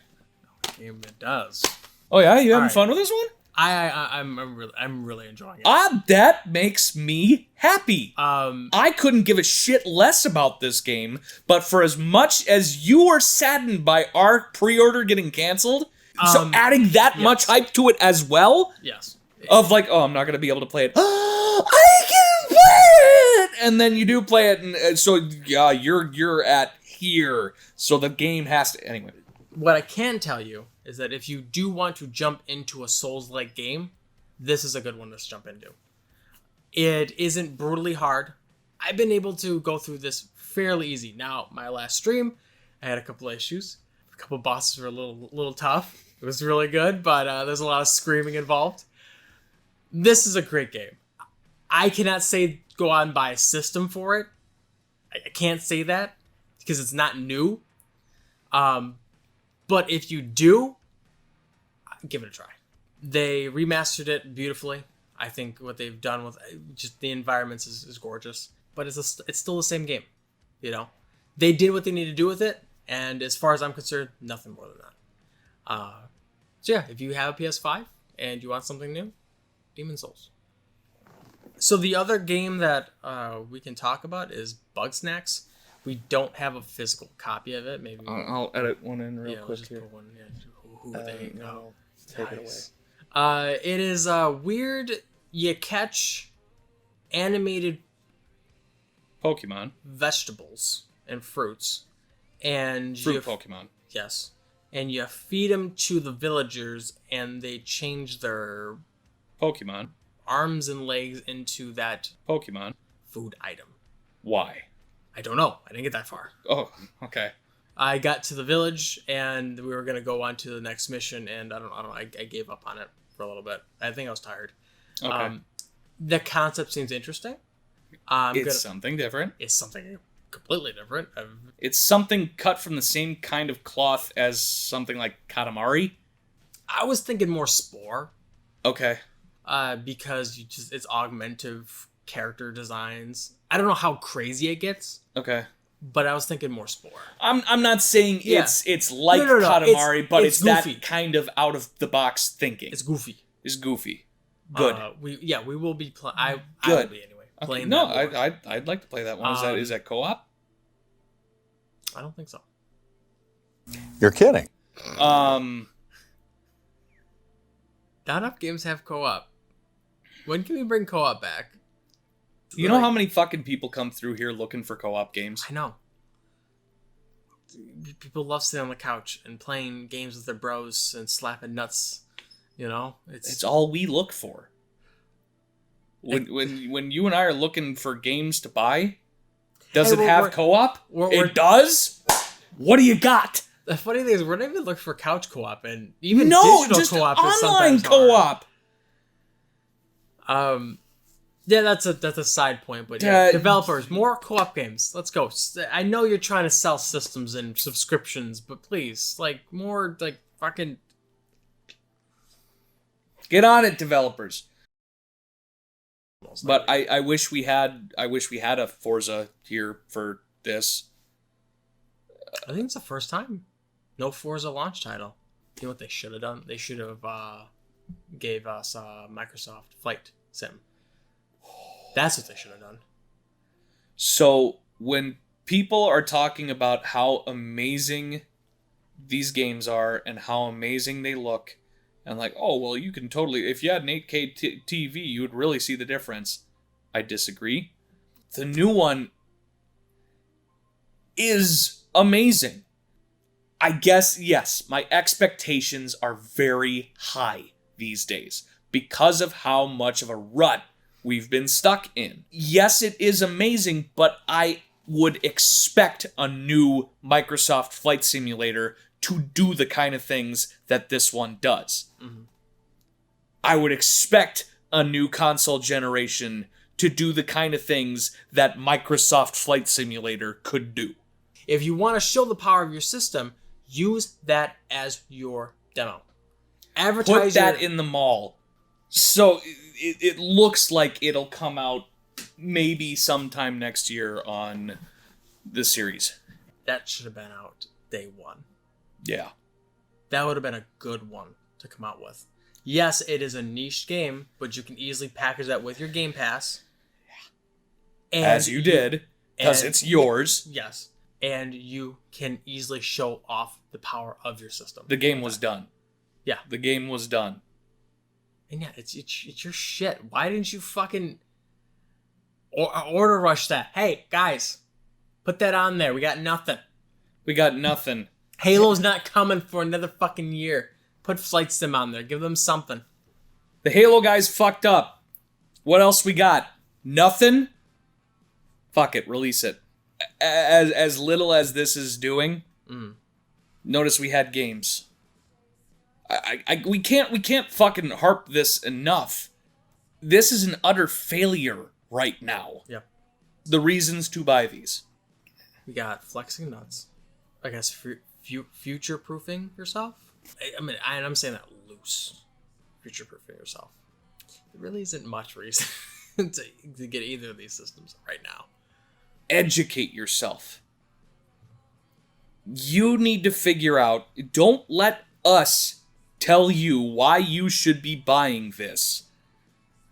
Game it does. Oh yeah, you having right. fun with this one? I'm really enjoying it. That makes me happy. I couldn't give a shit less about this game, but for as much as you were saddened by our pre-order getting canceled, so adding that much hype to it as well, Yes. of like, oh, I'm not gonna be able to play it. I can play it, and then you do play it, and so yeah, you're at here. So the game has to anyway. What I can tell you is that if you do want to jump into a Souls-like game, this is a good one to jump into. It isn't brutally hard. I've been able to go through this fairly easy. Now, my last stream, I had a couple of issues. A couple of bosses were a little tough. It was really good, but there's a lot of screaming involved. This is a great game. I cannot say go out and buy a system for it. I can't say that because it's not new. But if you do, give it a try. They remastered it beautifully. I think what they've done with just the environments is gorgeous. But it's still the same game, you know. They did what they needed to do with it, and as far as I'm concerned, nothing more than that. So yeah, if you have a PS5 and you want something new, Demon's Souls. So the other game that we can talk about is Bugsnax. We don't have a physical copy of it. Maybe I'll edit one in real we'll quick just here. put one. Yeah, who they know. Take Nice. It is weird. You catch animated Pokemon. vegetables and fruits, and Fruit Pokemon. Yes, and you feed them to the villagers, and they change their Pokemon. arms and legs into that Pokemon. food item. Why? I don't know. I didn't get that far. Oh, okay. I got to the village, and we were gonna go on to the next mission, and I don't know. I gave up on it for a little bit. I think I was tired. Okay. The concept seems interesting. Something different. It's something completely different. It's something cut from the same kind of cloth as something like Katamari. I was thinking more Spore, Okay. because it's augmentive character designs. I don't know how crazy it gets, Okay. but I was thinking more Spore. I'm not saying Yeah. it's like No. Katamari, but it's it's that goofy. kind of out of the box thinking. It's goofy. It's goofy. Good. We will be playing. I will Good. be anyway. Okay. Playing No, that more. I'd like to play that one. Is that co-op? I don't think so. You're kidding. Not enough games have co-op. When can we bring co-op back? You know how many fucking people come through here looking for co-op games? I know. People love sitting on the couch and playing games with their bros and slapping nuts. You know, It's all we look for. When you and I are looking for games to buy, does Hey, it we're- have we're- co-op? we're- It does? What do you got? The funny thing is, we're not even looking for couch co-op, and even No, digital just co-op is online sometimes hard. co-op. Yeah, that's a side point, but yeah, Uh, developers, more co-op games. Let's go. I know you're trying to sell systems and subscriptions, but please, like, more, like, fucking... Get on it, developers. But I wish we had a Forza here for this. I think it's the first time. No Forza launch title. You know what they should have done? They should have gave us Microsoft Flight Sim. That's what they should have done. So when people are talking about how amazing these games are and how amazing they look, and like, oh, well, you can totally, if you had an 8K TV, you would really see the difference. I disagree. The new one is amazing. I guess, yes, my expectations are very high these days because of how much of a rut we've been stuck in. Yes, it is amazing, but I would expect a new Microsoft Flight Simulator to do the kind of things that this one does. Mm-hmm. I would expect a new console generation to do the kind of things that Microsoft Flight Simulator could do. If you want to show the power of your system, use that as your demo. Advertise Put that in the mall. So it looks like it'll come out maybe sometime next year on the series. That should have been out day one. Yeah. That would have been a good one to come out with. Yes, it is a niche game, but you can easily package that with your Game Pass. And As you did, because it's yours. Yes. And you can easily show off the power of your system. The game was done. Yeah. The game was done. And yeah, it's your shit. Why didn't you fucking order rush that? Hey, guys, put that on there. We got nothing. We got nothing. Halo's not coming for another fucking year. Put Flight Sim on there. Give them something. The Halo guys fucked up. What else we got? Nothing? Fuck it, release it. As little as this is doing, notice we had games. We can't fucking harp this enough. This is an utter failure right now. Yep. The reasons to buy these. We got flexing nuts. I guess future-proofing yourself. I mean, I'm saying that loose. Future-proofing yourself. There really isn't much reason to get either of these systems right now. Educate yourself. You need to figure out, don't let us tell you why you should be buying this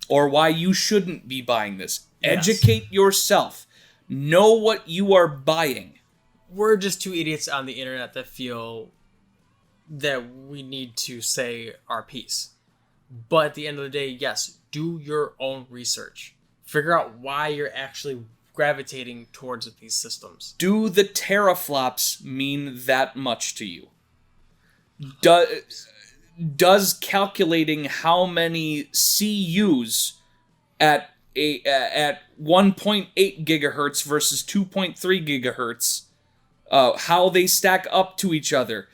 or why you shouldn't be buying this. Yes. Educate yourself. Know what you are buying. We're just two idiots on the internet that feel that we need to say our piece. But at the end of the day, yes, do your own research. Figure out why you're actually gravitating towards these systems. Do the teraflops mean that much to you? Does calculating how many CUs at 1.8 gigahertz versus 2.3 gigahertz, how they stack up to each other?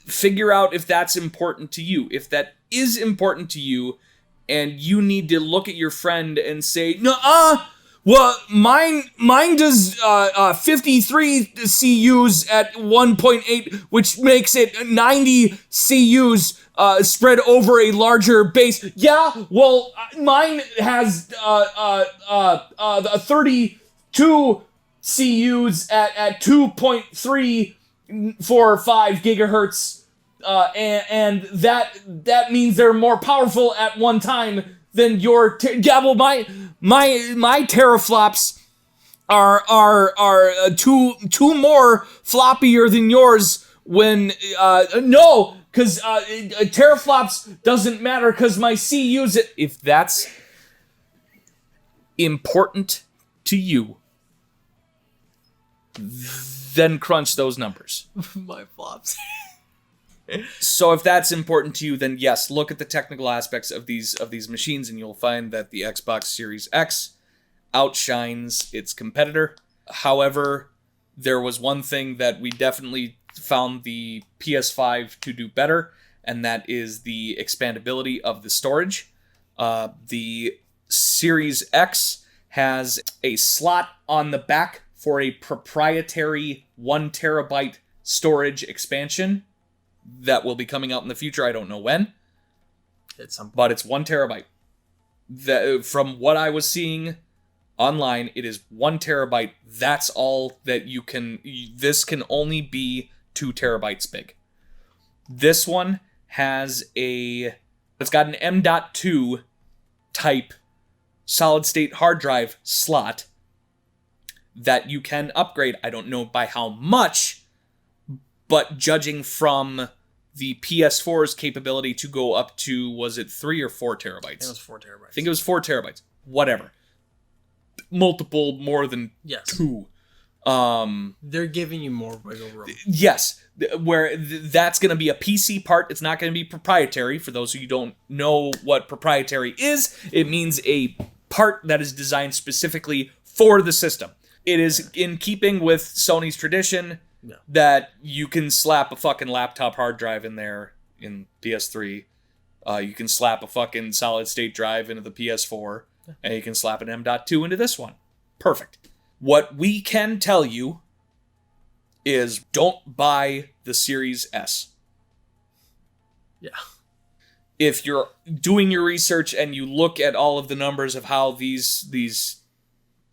Figure out if that's important to you. If that is important to you, and you need to look at your friend and say, "No, well, mine does 53 CUs at 1.8, which makes it 90 CUs spread over a larger base." Yeah, well, mine has 32 CUs at 2.345 gigahertz, and that means they're more powerful at one time than your my teraflops are two more floppier than yours. When no, because teraflops doesn't matter because my CUs. If that's important to you, then crunch those numbers. My flops. So if that's important to you, then yes, look at the technical aspects of these machines, and you'll find that the Xbox Series X outshines its competitor. However, there was one thing that we definitely found the PS5 to do better, and that is the expandability of the storage. The Series X has a slot on the back for a proprietary 1 terabyte storage expansion that will be coming out in the future. I don't know when, but it's 1 terabyte. From what I was seeing online, it is 1 terabyte. That's all that you can. This can only be 2 terabytes big. This one has it's got an M.2 type solid state hard drive slot that you can upgrade. I don't know by how much, but judging from the PS4's capability to go up to, was it 3 or 4 terabytes? It was 4 terabytes. I think it was 4 terabytes. Whatever. Multiple more than 2. They're giving you more wiggle room. Yes, where that's going to be a PC part. It's not going to be proprietary. For those of you who don't know what proprietary is, it means a part that is designed specifically for the system. It is in keeping with Sony's tradition that you can slap a fucking laptop hard drive in there in PS3. You can slap a fucking solid state drive into the PS4, and you can slap an M.2 into this one. Perfect. What we can tell you is don't buy the Series S. Yeah. If you're doing your research and you look at all of the numbers of how these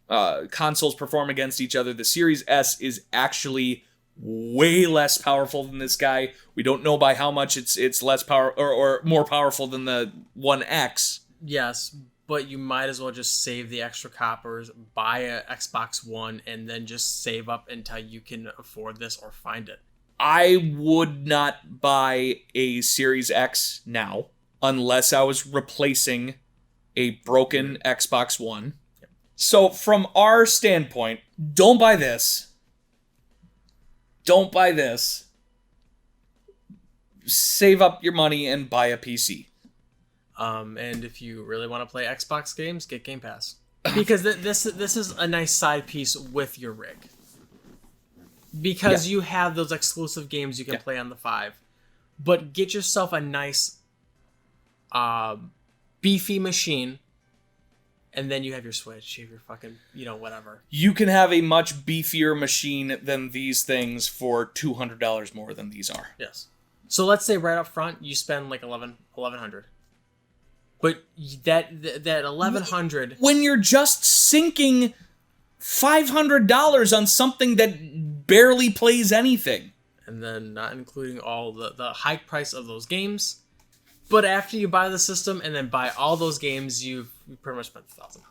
consoles perform against each other, the Series S is actually way less powerful than this guy. We don't know by how much it's less power or more powerful than the One X. Yes, but you might as well just save the extra coppers, buy a Xbox One, and then just save up until you can afford this or find it. I would not buy a Series X now unless I was replacing a broken Xbox One. Yep. So from our standpoint, don't buy this. Don't buy this. Save up your money and buy a PC. And if you really want to play Xbox games, get Game Pass. Because this is a nice side piece with your rig. Because you have those exclusive games you can play on the 5. But get yourself a nice beefy machine, and then you have your Switch, you have your fucking, whatever. You can have a much beefier machine than these things for $200 more than these are. Yes. So let's say right up front, you spend like $1,100. But that $1,100... When you're just sinking $500 on something that barely plays anything. And then not including all the high price of those games. But after you buy the system and then buy all those games, you've pretty much spent $1,000.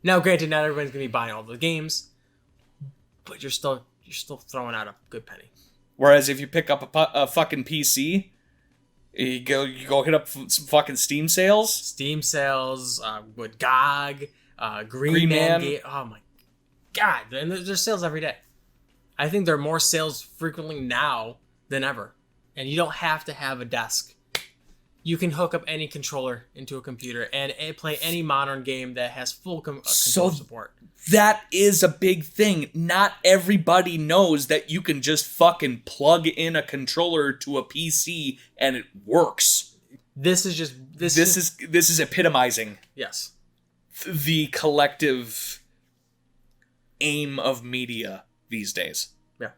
Now, granted, not everybody's going to be buying all the games. But you're still throwing out a good penny. Whereas if you pick up a fucking PC... You go hit up some fucking Steam sales. Steam sales, with GOG, Green Man. Oh my god! And there's sales every day. I think there are more sales frequently now than ever. And you don't have to have a desk. You can hook up any controller into a computer and play any modern game that has full controller support. That is a big thing. Not everybody knows that you can just fucking plug in a controller to a PC and it works. This is epitomizing. Yes. The collective aim of media these days. Yeah.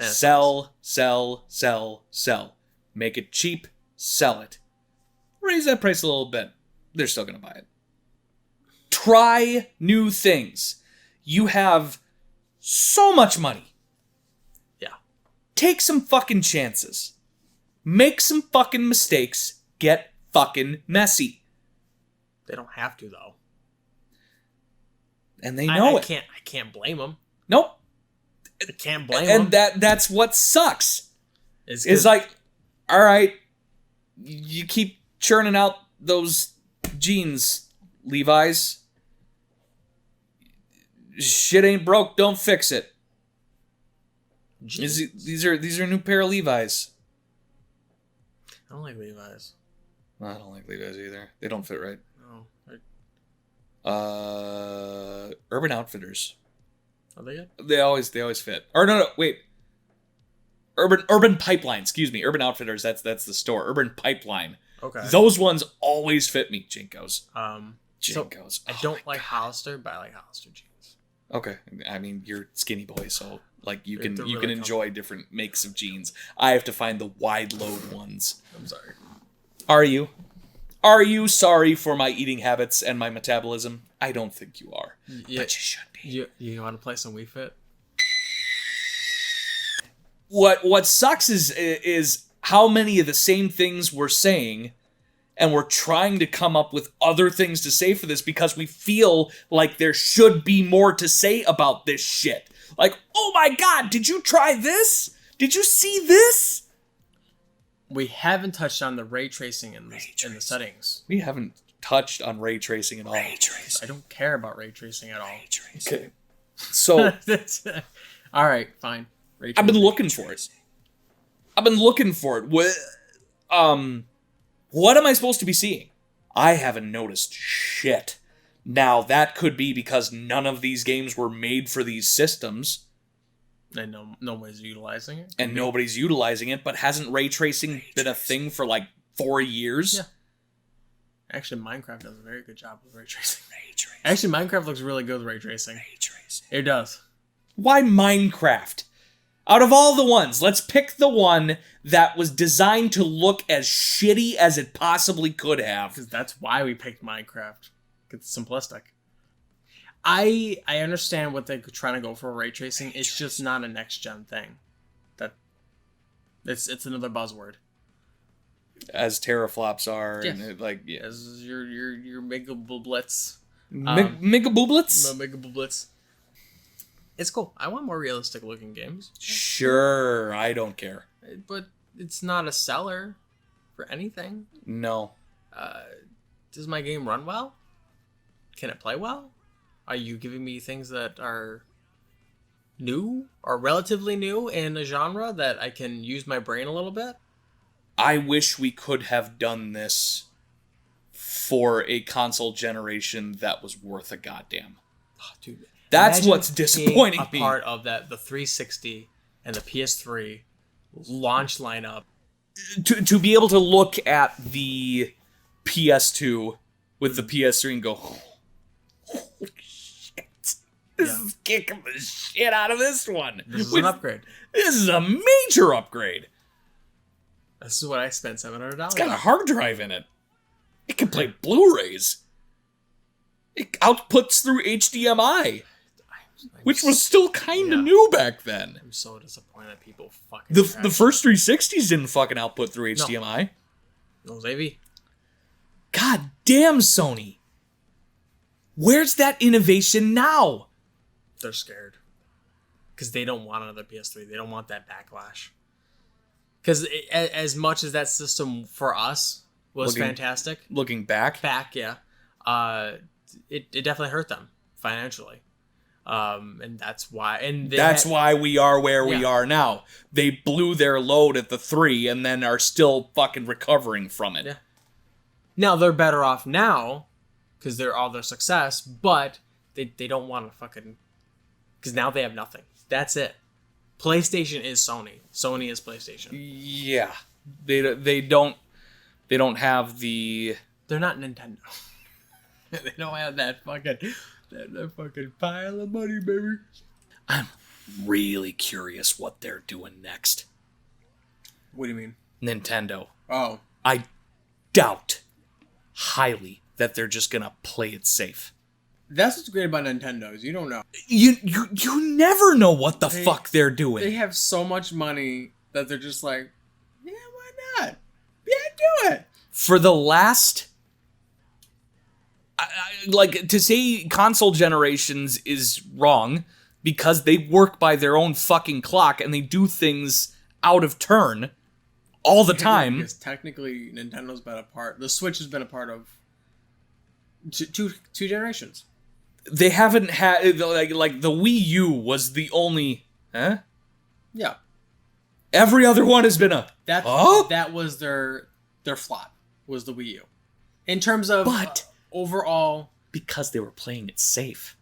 Sell. Make it cheap, sell it. Raise that price a little bit. They're still going to buy it. Try new things. You have so much money. Yeah. Take some fucking chances. Make some fucking mistakes. Get fucking messy. They don't have to, though. And they know it. I can't blame them. Nope. I can't blame them. And that's what sucks. It's like, all right, you keep churning out those jeans, Levi's. Shit ain't broke, don't fix it. These are a new pair of Levi's. I don't like Levi's. I don't like Levi's either. They don't fit right. No. Urban Outfitters. Are they good? They always fit. Or no, wait. Urban Pipeline, excuse me. Urban Outfitters, that's the store. Urban Pipeline. Okay. Those ones always fit me, Jinkos. So Jinkos. I don't like Hollister, but I like Hollister jeans. Okay. I mean, you're skinny boy, so like you They're can really enjoy different makes of jeans. I have to find the wide load ones. I'm sorry. Are you? Are you sorry for my eating habits and my metabolism? I don't think you are. Yeah, But you should be. you want to play some Wii Fit? What sucks is how many of the same things we're saying, and we're trying to come up with other things to say for this because we feel like there should be more to say about this shit. Like, oh my god, did you try this? Did you see this? We haven't touched on the ray tracing in the settings. We haven't touched on ray tracing at all. I don't care about ray tracing at all. Okay. So All right, fine. Ray I've been tracing. looking for it. I've been looking for it. What am I supposed to be seeing? I haven't noticed shit. Now, that could be because none of these games were made for these systems, And nobody's utilizing it. and nobody's utilizing it, but hasn't ray tracing been a thing for like 4 years? Yeah. Actually, Minecraft does a very good job with ray tracing. Actually, Minecraft looks really good with ray tracing. It does. Why Minecraft? Out of all the ones, let's pick the one that was designed to look as shitty as it possibly could have. Because that's why we picked Minecraft. It's simplistic. I understand what they're trying to go for ray tracing. It's just not a next gen thing. It's another buzzword. As teraflops are, Yes. and yeah. As your mega blitz. Mega booblets? Mega blitz. It's cool. I want more realistic looking games. Sure, I don't care. But it's not a seller for anything. No. Does my game run well? Can it play well? Are you giving me things that are new or relatively new in a genre that I can use my brain a little bit? I wish we could have done this for a console generation that was worth a goddamn. Oh, dude, That's imagine what's disappointing being me. a part of that, the 360 and the PS3 launch lineup. To be able to look at the PS2 with the PS3 and go, holy shit, this is kicking the shit out of this one. This is an upgrade. This is a major upgrade. This is what I spent $700 It's got a on. hard drive in it. It can play Blu-rays. It outputs through HDMI, which was still kind of new back then. I'm so disappointed people fucking The trash first 360s didn't fucking output through HDMI. those AV. God damn, Sony. Where's that innovation now? They're scared because they don't want another PS3. They don't want that backlash. Because as much as that system for us was fantastic, Looking back, it definitely hurt them financially, and that's why. And why we are where we Yeah. are now. They blew their load at the 3 and then are still fucking recovering from it. Yeah. Now they're better off now because they're all their success, but they don't want to fucking because now they have nothing. That's it. PlayStation is Sony. Sony is PlayStation. Yeah. They don't have the They're not Nintendo. They don't have that fucking that fucking pile of money, baby. I'm really curious what they're doing next. What do you mean? Nintendo. Oh, I doubt highly that they're just gonna play it safe. that's what's great about Nintendo is you don't know. You never know what the They- fuck they're doing. They have so much money that they're just like, yeah, why not? Yeah, do it. For the last like to say console generations is wrong because they work by their own fucking clock and they do things out of turn all the time. Because technically, Nintendo's been a part. The Switch has been a part of two generations. They haven't had like the Wii U was the only Yeah, every other one has been a that was their flop. Was the Wii U in terms of But- overall? because they were playing it safe.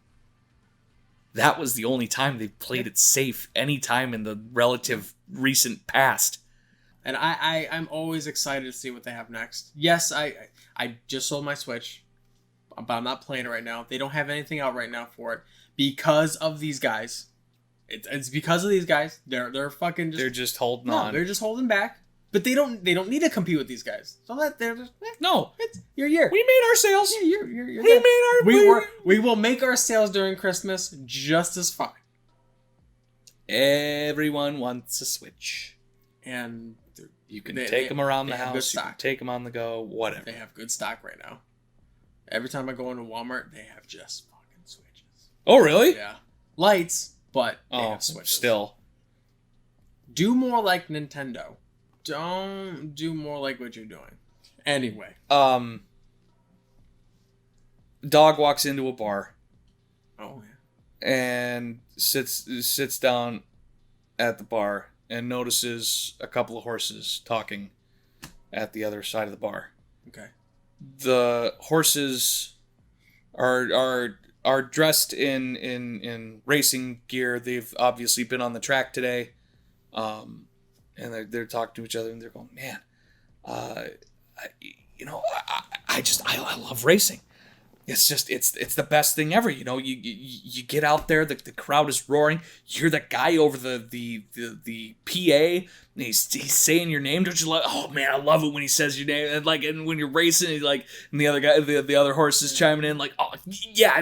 that was the only time they played it safe any time in the relative recent past. And I'm always excited to see what they have next. Yes, I just sold my Switch, but I'm not playing it right now. They don't have anything out right now for it because of these guys. It's because of these guys. They're fucking just... They're just holding on. They're just holding back. But they don't need to compete with these guys. So that they're just... No. It's your year. We made our sales. Yeah, you're We good. made our... We will make our sales during Christmas just as fine. Everyone wants a Switch. And You can take them around the they have good house. You can stock. take them on the go. Whatever. They have good stock right now. Every time I go into Walmart, they have just fucking Switches. Oh, really? Yeah. Lights, but they Oh, have Switches. still. Do more like Nintendo. Don't do more like what you're doing. Anyway. Dog walks into a bar Oh, yeah. and sits down at the bar and notices a couple of horses talking at the other side of the bar. Okay. The horses are dressed in racing gear. They've obviously been on the track today, and they're talking to each other and they're going, "Man, I love racing. It's just it's the best thing ever. You know, you get out there, the crowd is roaring. You hear that guy over the PA, and he's saying your name. Don't you love? Oh man, I love it when he says your name. And when you're racing, and the other guy, the other horse is chiming in oh yeah,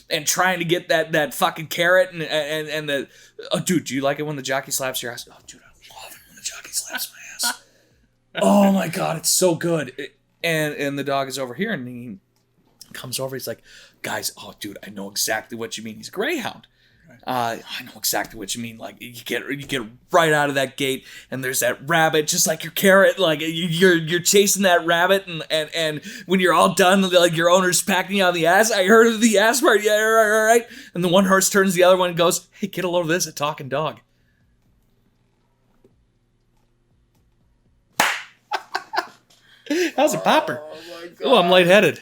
and trying to get that fucking carrot and the dude, do you like it when the jockey slaps your ass? Oh dude, I love it when the jockey slaps my ass. Oh my god, it's so good. And the dog is over here and he comes over. He's like, guys, oh dude, I know exactly what you mean. He's a greyhound. I know exactly what you mean. Like you get right out of that gate, and there's that rabbit, just like your carrot. Like you're chasing that rabbit, and when you're all done, like your owner's packing you on the ass. I heard of the ass part. Yeah, right. And the one horse turns to the other one and goes, "Hey, get a load of this, a talking dog." That was a popper. Oh, I'm lightheaded.